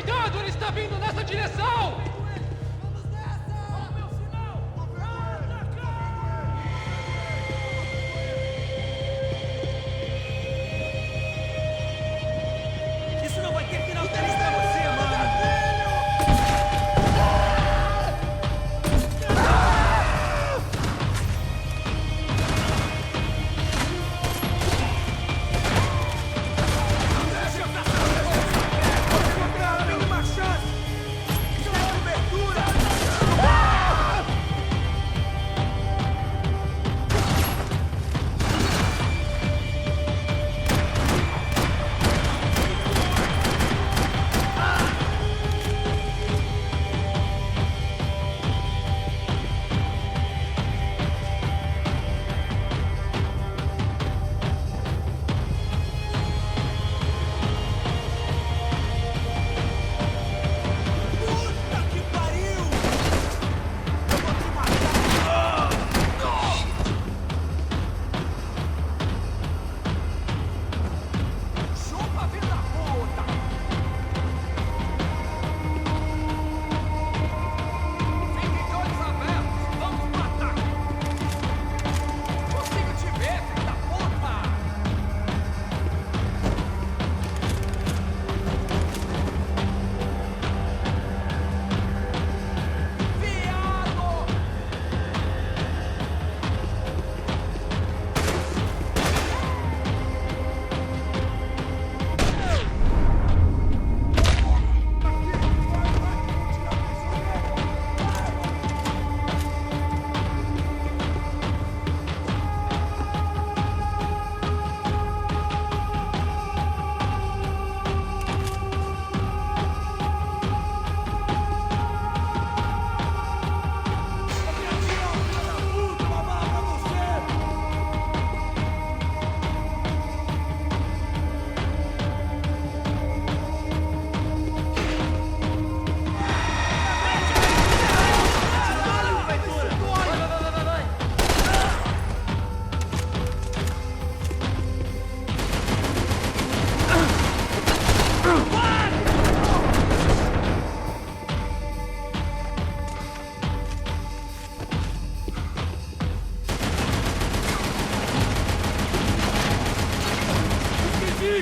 Cuidado, ele está vindo nessa direção! Isso não vai ter final feliz pra você, mano!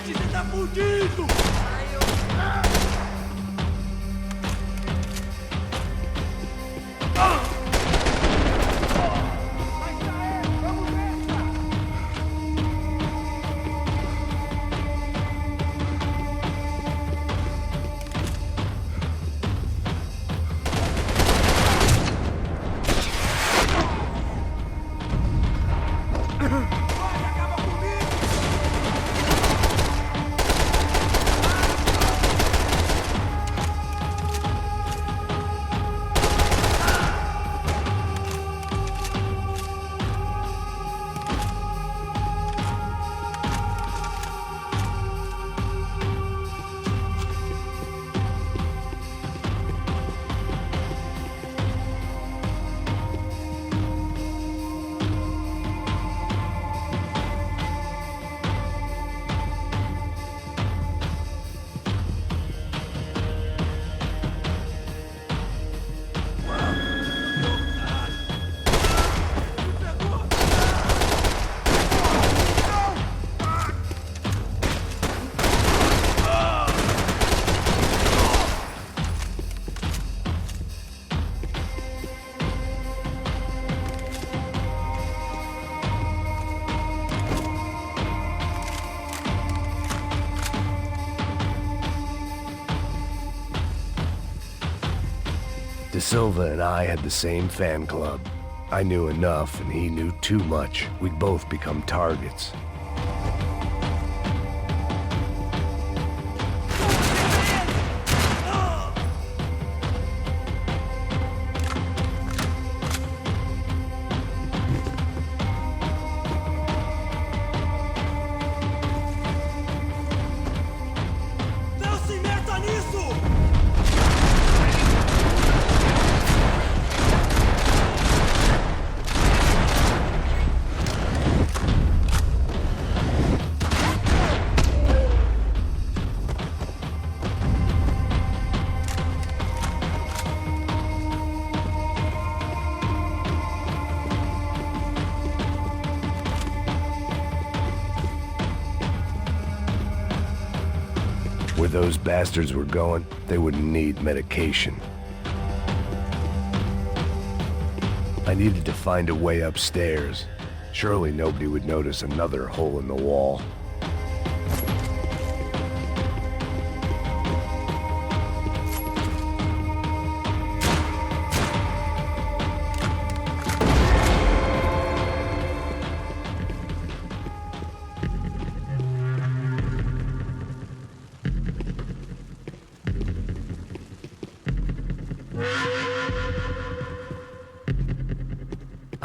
Você tá fudido! De Silva and I had the same fan club. I knew enough and he knew too much. We'd both become targets. those bastards were going, they wouldn't need medication. I needed to find a way upstairs. Surely nobody would notice another hole in the wall.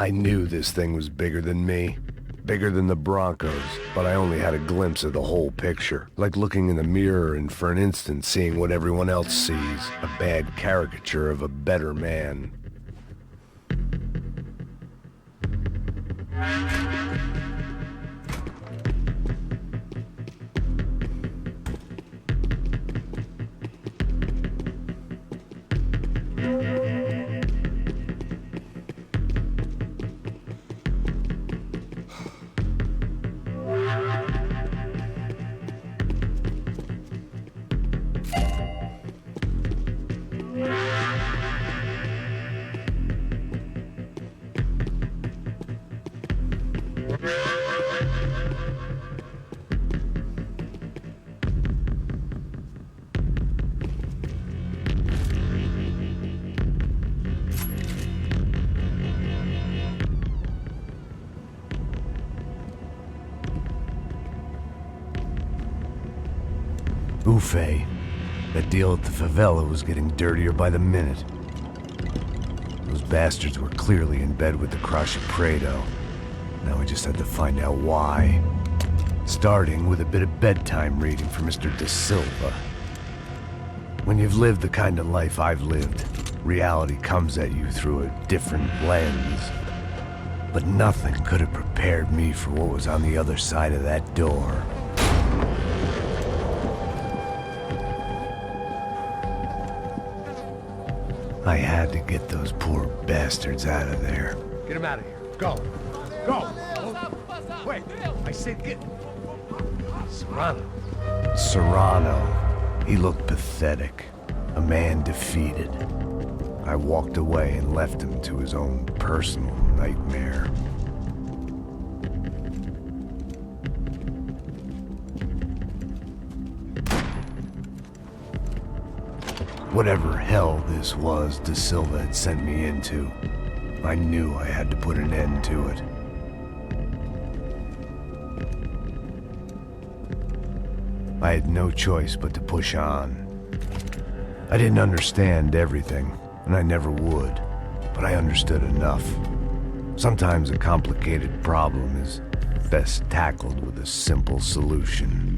I knew this thing was bigger than me, bigger than the Broncos, but I only had a glimpse of the whole picture, like looking in the mirror and for an instant seeing what everyone else sees, a bad caricature of a better man. Ufe. That deal at the favela was getting dirtier by the minute. Those bastards were clearly in bed with the Crush of Prado. Now we just had to find out why. Starting with a bit of bedtime reading for Mr. De Silva. When you've lived the kind of life I've lived, reality comes at you through a different lens. But nothing could have prepared me for what was on the other side of that door. I had to get those poor bastards out of there. Get him out of here. Go. Go. Wait. I said get... Serrano. Serrano. He looked pathetic. A man defeated. I walked away and left him to his own personal nightmare. Whatever hell this was De Silva had sent me into, I knew I had to put an end to it. I had no choice but to push on. I didn't understand everything, and I never would, but I understood enough. Sometimes a complicated problem is best tackled with a simple solution.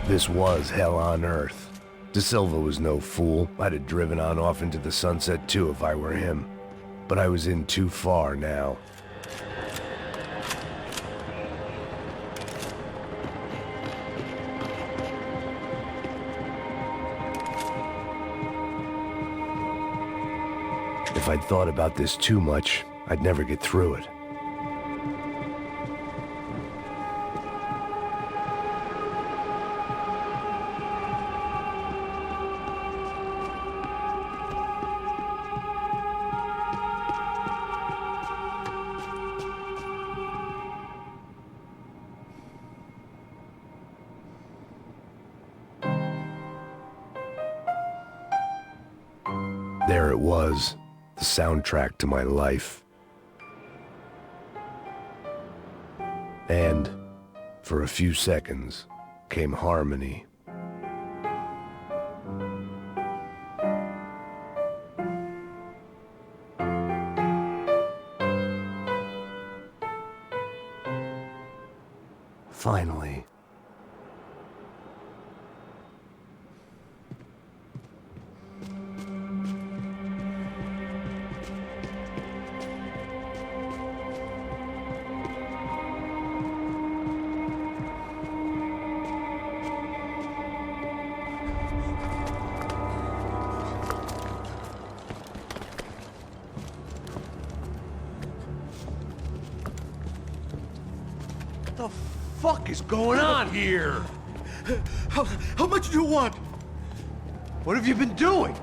This was hell on earth. De Silva was no fool. I'd have driven on off into the sunset too if I were him. But I was in too far now. If I'd thought about this too much, I'd never get through it. There it was, the soundtrack to my life. And, for a few seconds, came harmony. Finally. What the fuck is going on here? How much do you want? What have you been doing?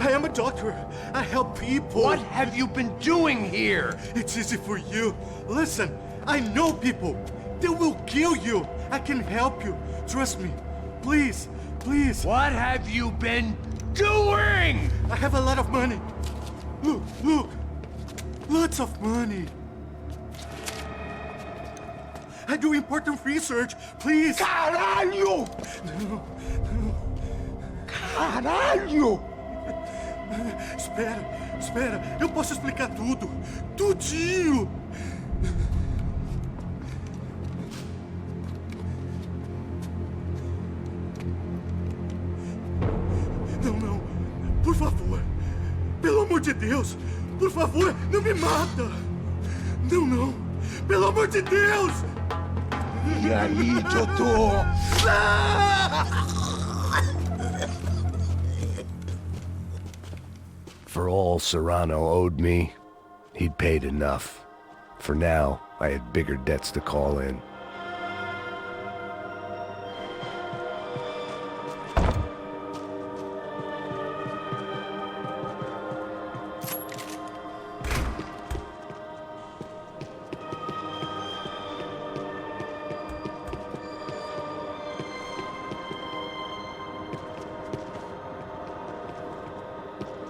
I am a doctor. I help people. What have you been doing here? It's easy for you. Listen, I know people. They will kill you. I can help you. Trust me. Please, please. What have you been doing? I have a lot of money. Look, look. Lots of money. I do important research. Please. Caralho! No, no. Caralho! Espera, espera. Eu posso explicar tudo. Tudinho. Não, não. Por favor. Pelo amor de Deus. Por favor, não me mata. Não, não. Pelo amor de Deus. E aí, doutor? For all Serrano owed me, he'd paid enough. For now, I had bigger debts to call in.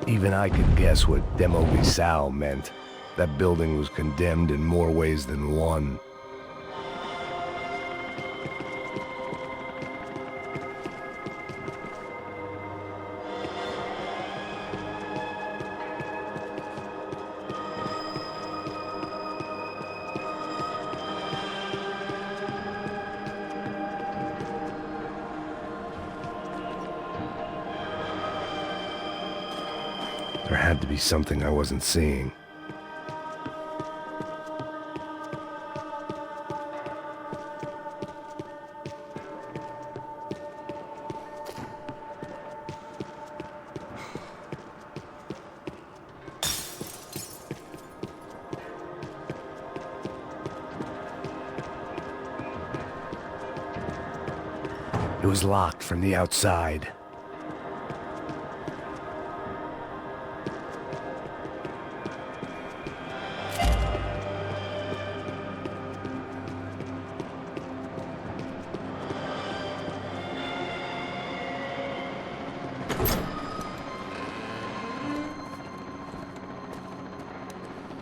Even I could guess what demolisão meant. That building was condemned in more ways than one. There had to be something I wasn't seeing. It was locked from the outside.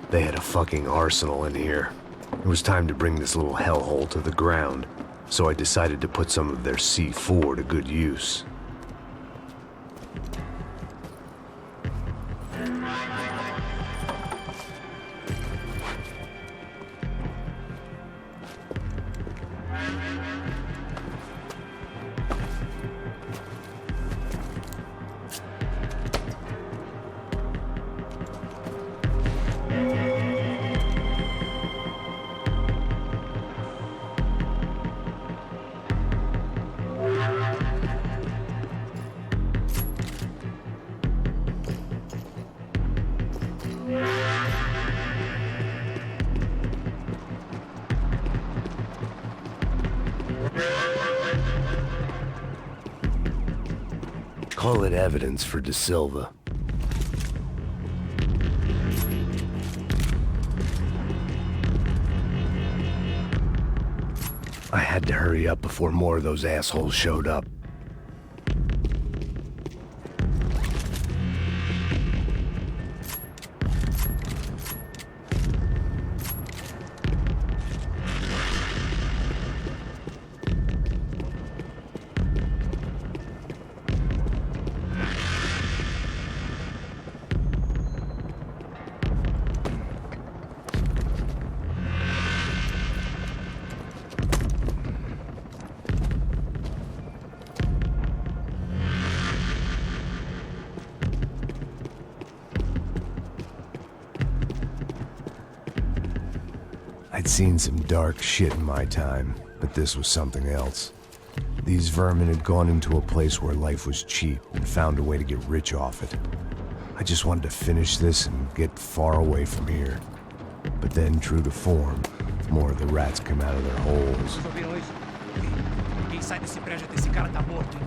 They had a fucking arsenal in here. It was time to bring this little hellhole to the ground, so I decided to put some of their C4 to good use. Call it evidence for De Silva. I had to hurry up before more of those assholes showed up. I'd seen some dark shit in my time, but this was something else. These vermin had gone into a place where life was cheap and found a way to get rich off it. I just wanted to finish this and get far away from here. But then, true to form, more of the rats come out of their holes. Vocês ouviram isso? Ninguém sai desse prédio até esse cara tá morto, hein?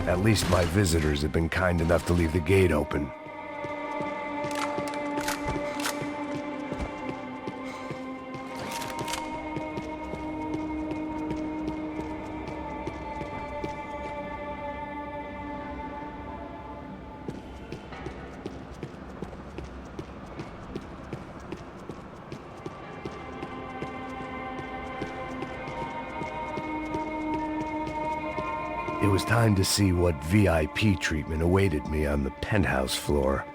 At least my visitors have been kind enough to leave the gate open. It was time to see what VIP treatment awaited me on the penthouse floor.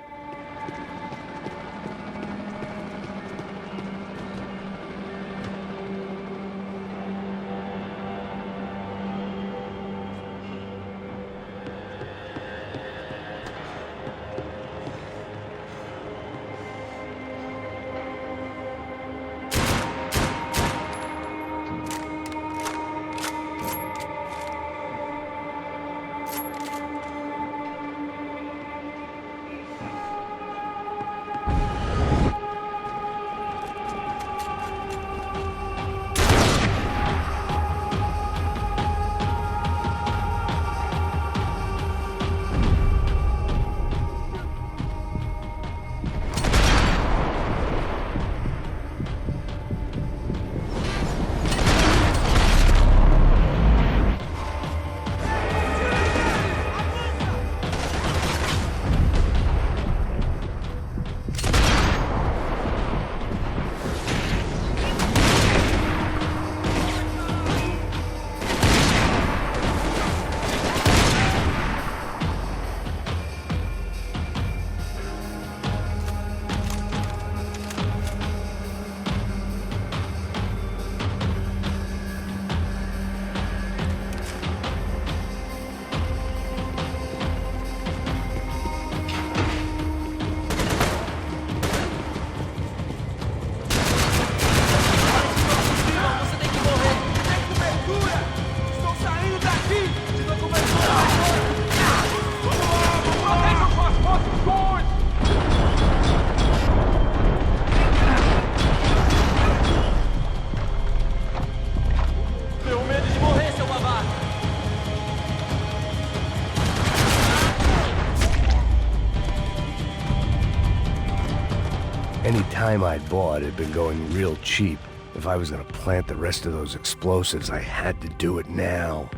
Any time I'd bought had been going real cheap. If I was gonna plant the rest of those explosives, I had to do it now.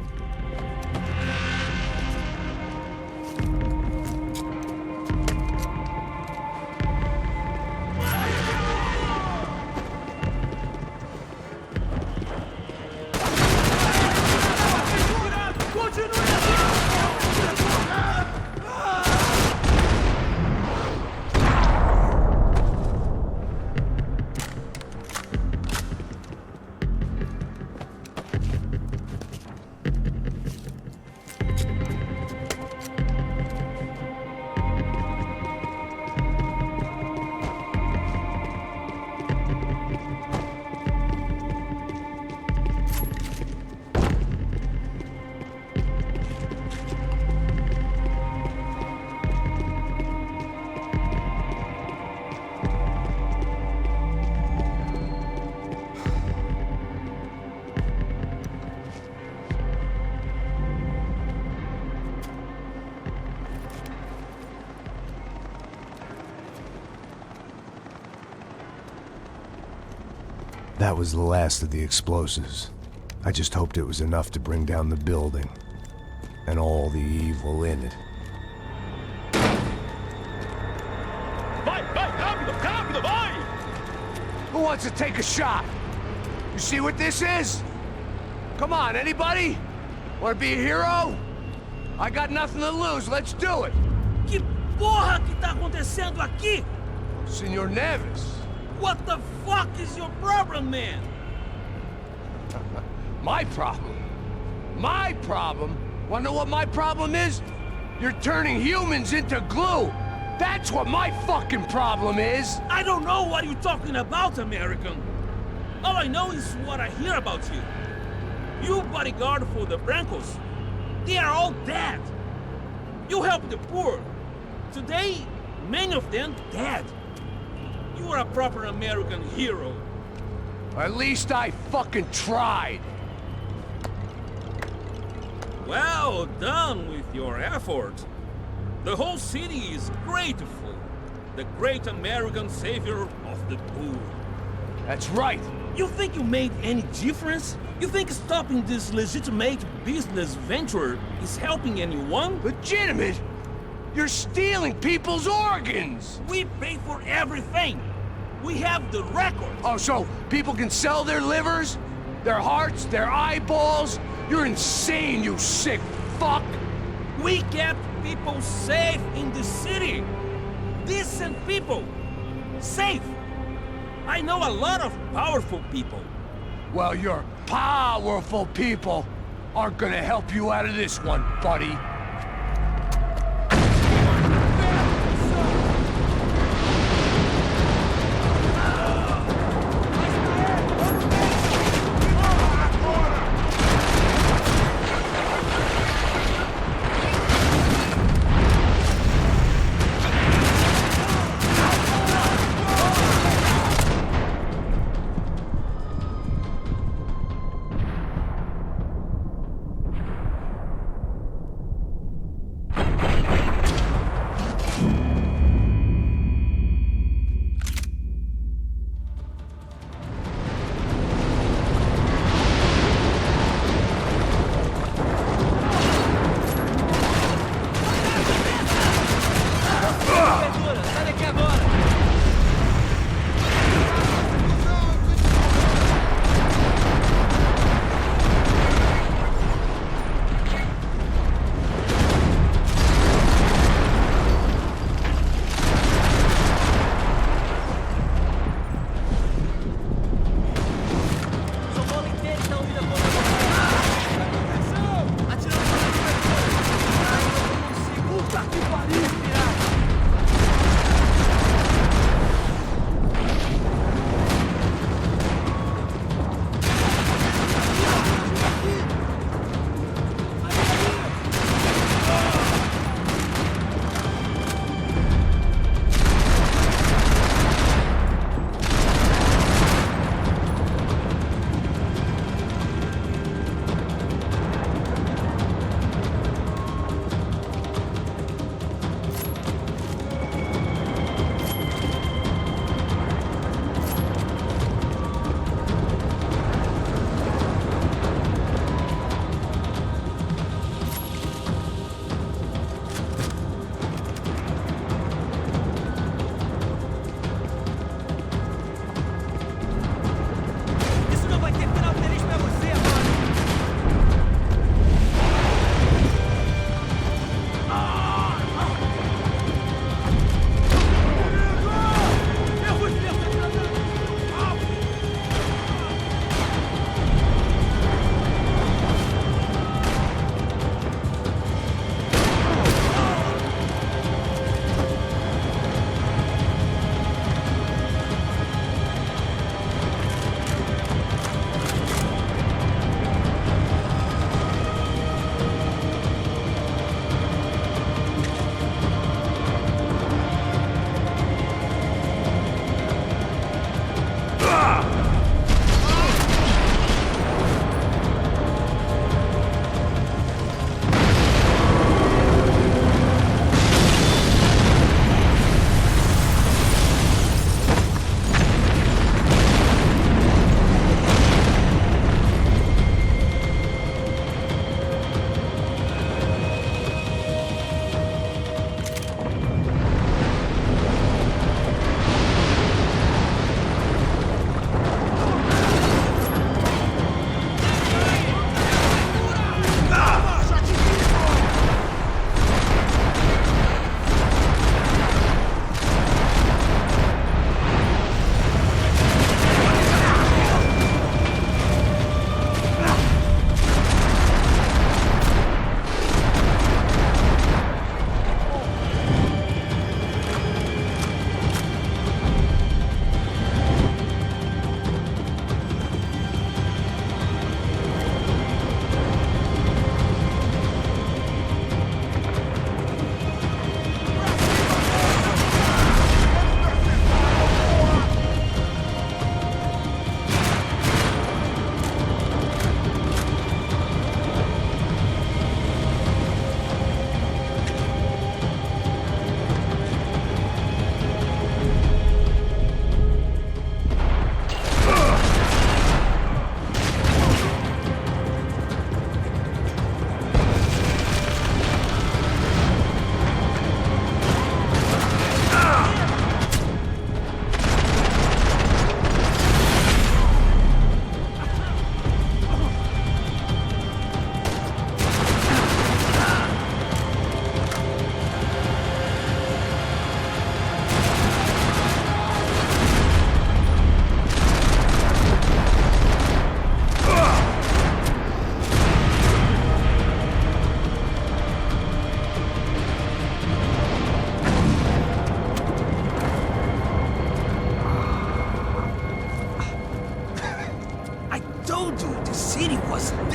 That was the last of the explosives. I just hoped it was enough to bring down the building. And all the evil in it. Vai, rápido, rápido, vai! Who wants to take a shot? You see what this is? Come on, anybody? Want to be a hero? I got nothing to lose, let's do it! Que porra que tá acontecendo aqui? Senor Neves. What the fuck is your problem, man? My problem? My problem? Wanna know what my problem is? You're turning humans into glue! That's what my fucking problem is! I don't know what you're talking about, American. All I know is what I hear about you. You bodyguard for the Brancos. They are all dead. You help the poor. Today, many of them dead. You are a proper American hero. At least I fucking tried. Well done with your effort. The whole city is grateful. The great American savior of the poor. That's right. You think you made any difference? You think stopping this legitimate business venture is helping anyone? Legitimate? You're stealing people's organs! We pay for everything. We have the record. Oh, so people can sell their livers? Their hearts? Their eyeballs? You're insane, you sick fuck! We kept people safe in the city. Decent people. Safe. I know a lot of powerful people. Well, your powerful people aren't gonna help you out of this one, buddy.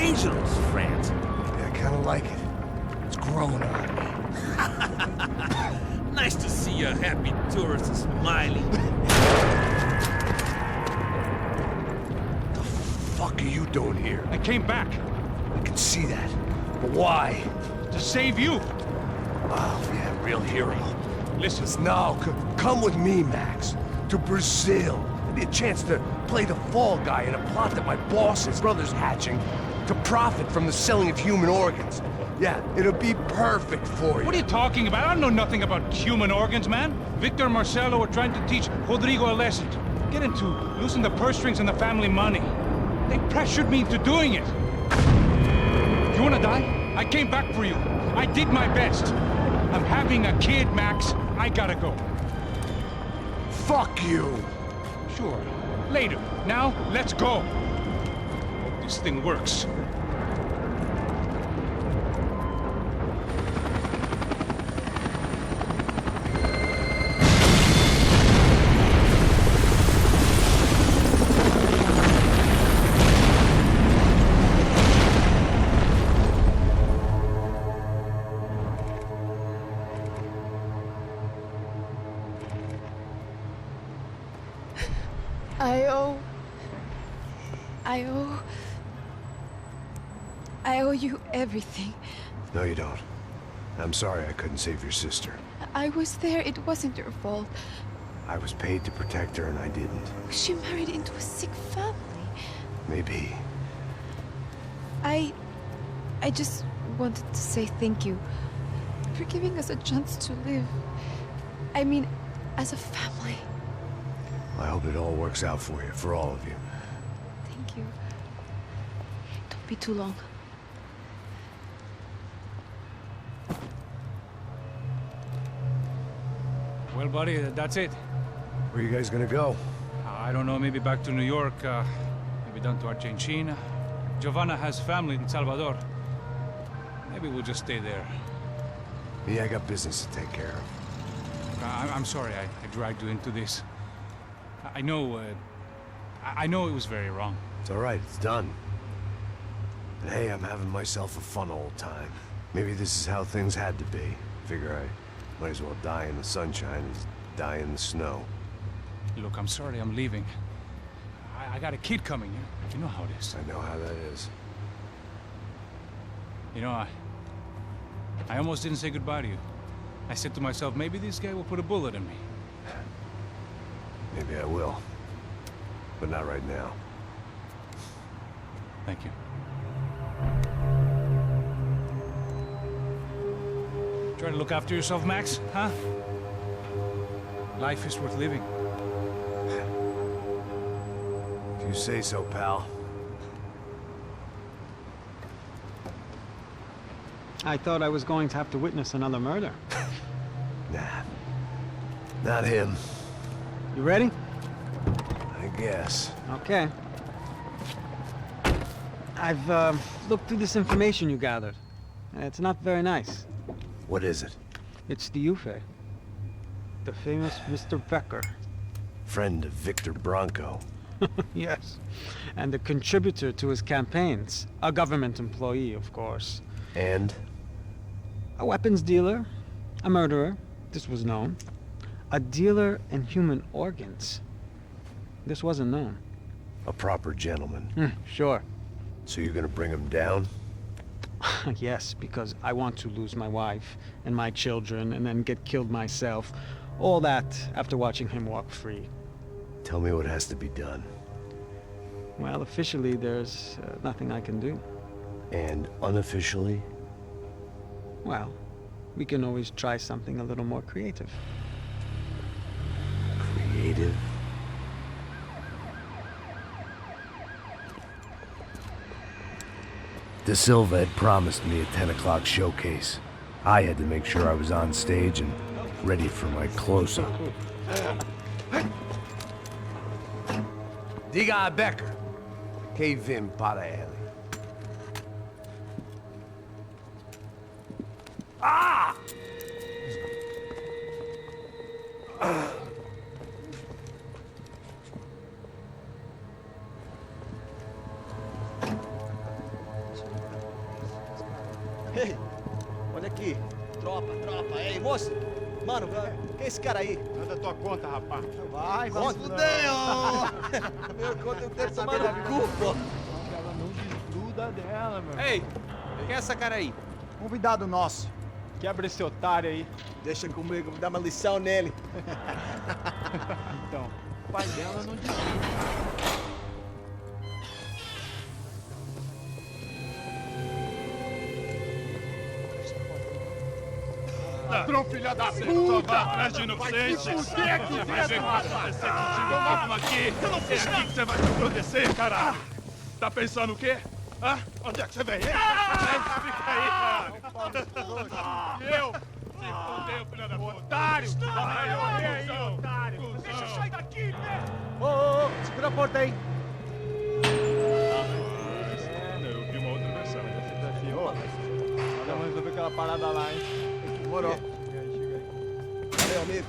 dangerous, friend. Yeah, I kinda like it. It's growing on me. Nice to see a happy tourist smiling. The fuck are you doing here? I came back I can see that. But why? to save you. Oh, yeah, real hero. Listen, No, come with me, Max. To Brazil. Maybe a chance to play the fall guy in a plot that my boss's brother's hatching to profit from the selling of human organs. Yeah, it'll be perfect for you. what are you talking about? I know nothing about human organs, man. Victor and Marcelo were trying to teach Rodrigo a lesson. Get into losing the purse strings and the family money. They pressured me into doing it. You wanna die? I came back for you. I did my best. I'm having a kid, Max. I gotta go. Fuck you! Sure. Later. Now, let's go. Hope this thing works. I owe you everything. No, you don't. I'm sorry I couldn't save your sister. I was there. It wasn't your fault. I was paid to protect her and I didn't. She married into a sick family. Maybe. I just wanted to say thank you for giving us a chance to live. I mean, as a family. I hope it all works out for you, for all of you. Thank you. Don't be too long. Well, buddy, that's it. Where you guys gonna go? I don't know, maybe back to New York, maybe down to Argentina. Giovanna has family in Salvador. Maybe we'll just stay there. Yeah, I got business to take care of. I'm sorry I dragged you into this. I know it was very wrong. It's all right, it's done. And hey, I'm having myself a fun old time. Maybe this is how things had to be. Figure I might as well die in the sunshine as die in the snow. Look, I'm sorry I'm leaving. I got a kid coming. You know how it is. I know how that is. You know, I almost didn't say goodbye to you. I said to myself, maybe this guy will put a bullet in me. Maybe I will. But not right now. Thank you. Try to look after yourself, Max, huh? Life is worth living. If you say so, pal. I thought I was going to have to witness another murder. Nah. Not him. You ready? I guess. Okay. I've looked through this information you gathered. It's not very nice. What is it? It's the Ufe. The famous Mr. Becker. Friend of Victor Bronco. Yes. And a contributor to his campaigns. A government employee, of course. And? A weapons dealer. A murderer. This was known. A dealer in human organs. This wasn't known. A proper gentleman. Sure. So you're gonna bring him down? Yes, because I want to lose my wife and my children and then get killed myself. All that after watching him walk free. Tell me what has to be done. Well, officially, there's nothing I can do. And unofficially? Well, we can always try something a little more creative. Creative? De Silva had promised me a 10 o'clock showcase. I had to make sure I was on stage and ready for my close-up. Diga a Becker. Que vim para ele. Ah! Mano, quem é esse cara aí? Manda tua conta, rapaz. Vai fudeu! Meu conta eu quero tomar no cu, pô. Ela não desgruda dela, meu. Ei, quem é essa cara aí? Convidado nosso. Quebra esse otário aí. Deixa comigo, vou dar uma lição nele. Então, o pai dela não desgruda. Ladrão, filha da puta! Vai atrás de inocentes! Vai ver o que vai acontecer contigo! Vamos aqui! Eu não fiz aqui que você vai acontecer, caralho! Tá pensando o quê? Hã? Onde é que você vem? Fica aí, cara! E eu? Se fodeu, filha da puta! Otário! Vai, aí, otário! Deixa eu sair daqui, né? Ô, segura a porta aí. Eu vi uma outra versão. Vamos resolver aquela parada lá, hein? Demorou. Chega aí. Valeu, amigo.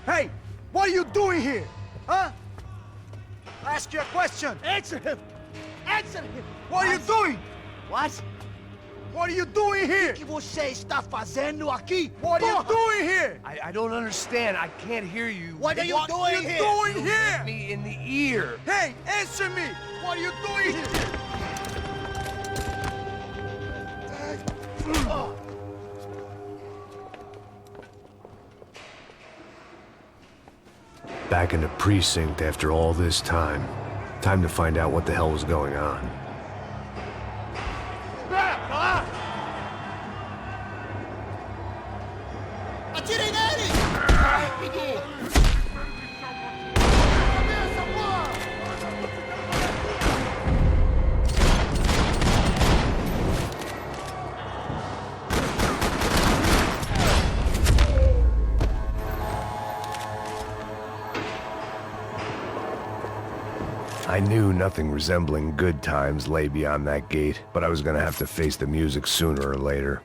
Hey! What are you doing here? Huh? I ask you a question. Answer him! Answer him! What are you doing? What? What are you doing here? O que você está fazendo aqui? What are you doing here? I don't understand. I can't hear you. What are you doing here? Doing here? Me in the ear. Hey, answer me! What are you doing here? Back in the precinct after all this time. Time to find out what the hell was going on. Atirem nele! I knew nothing resembling good times lay beyond that gate, but I was gonna have to face the music sooner or later.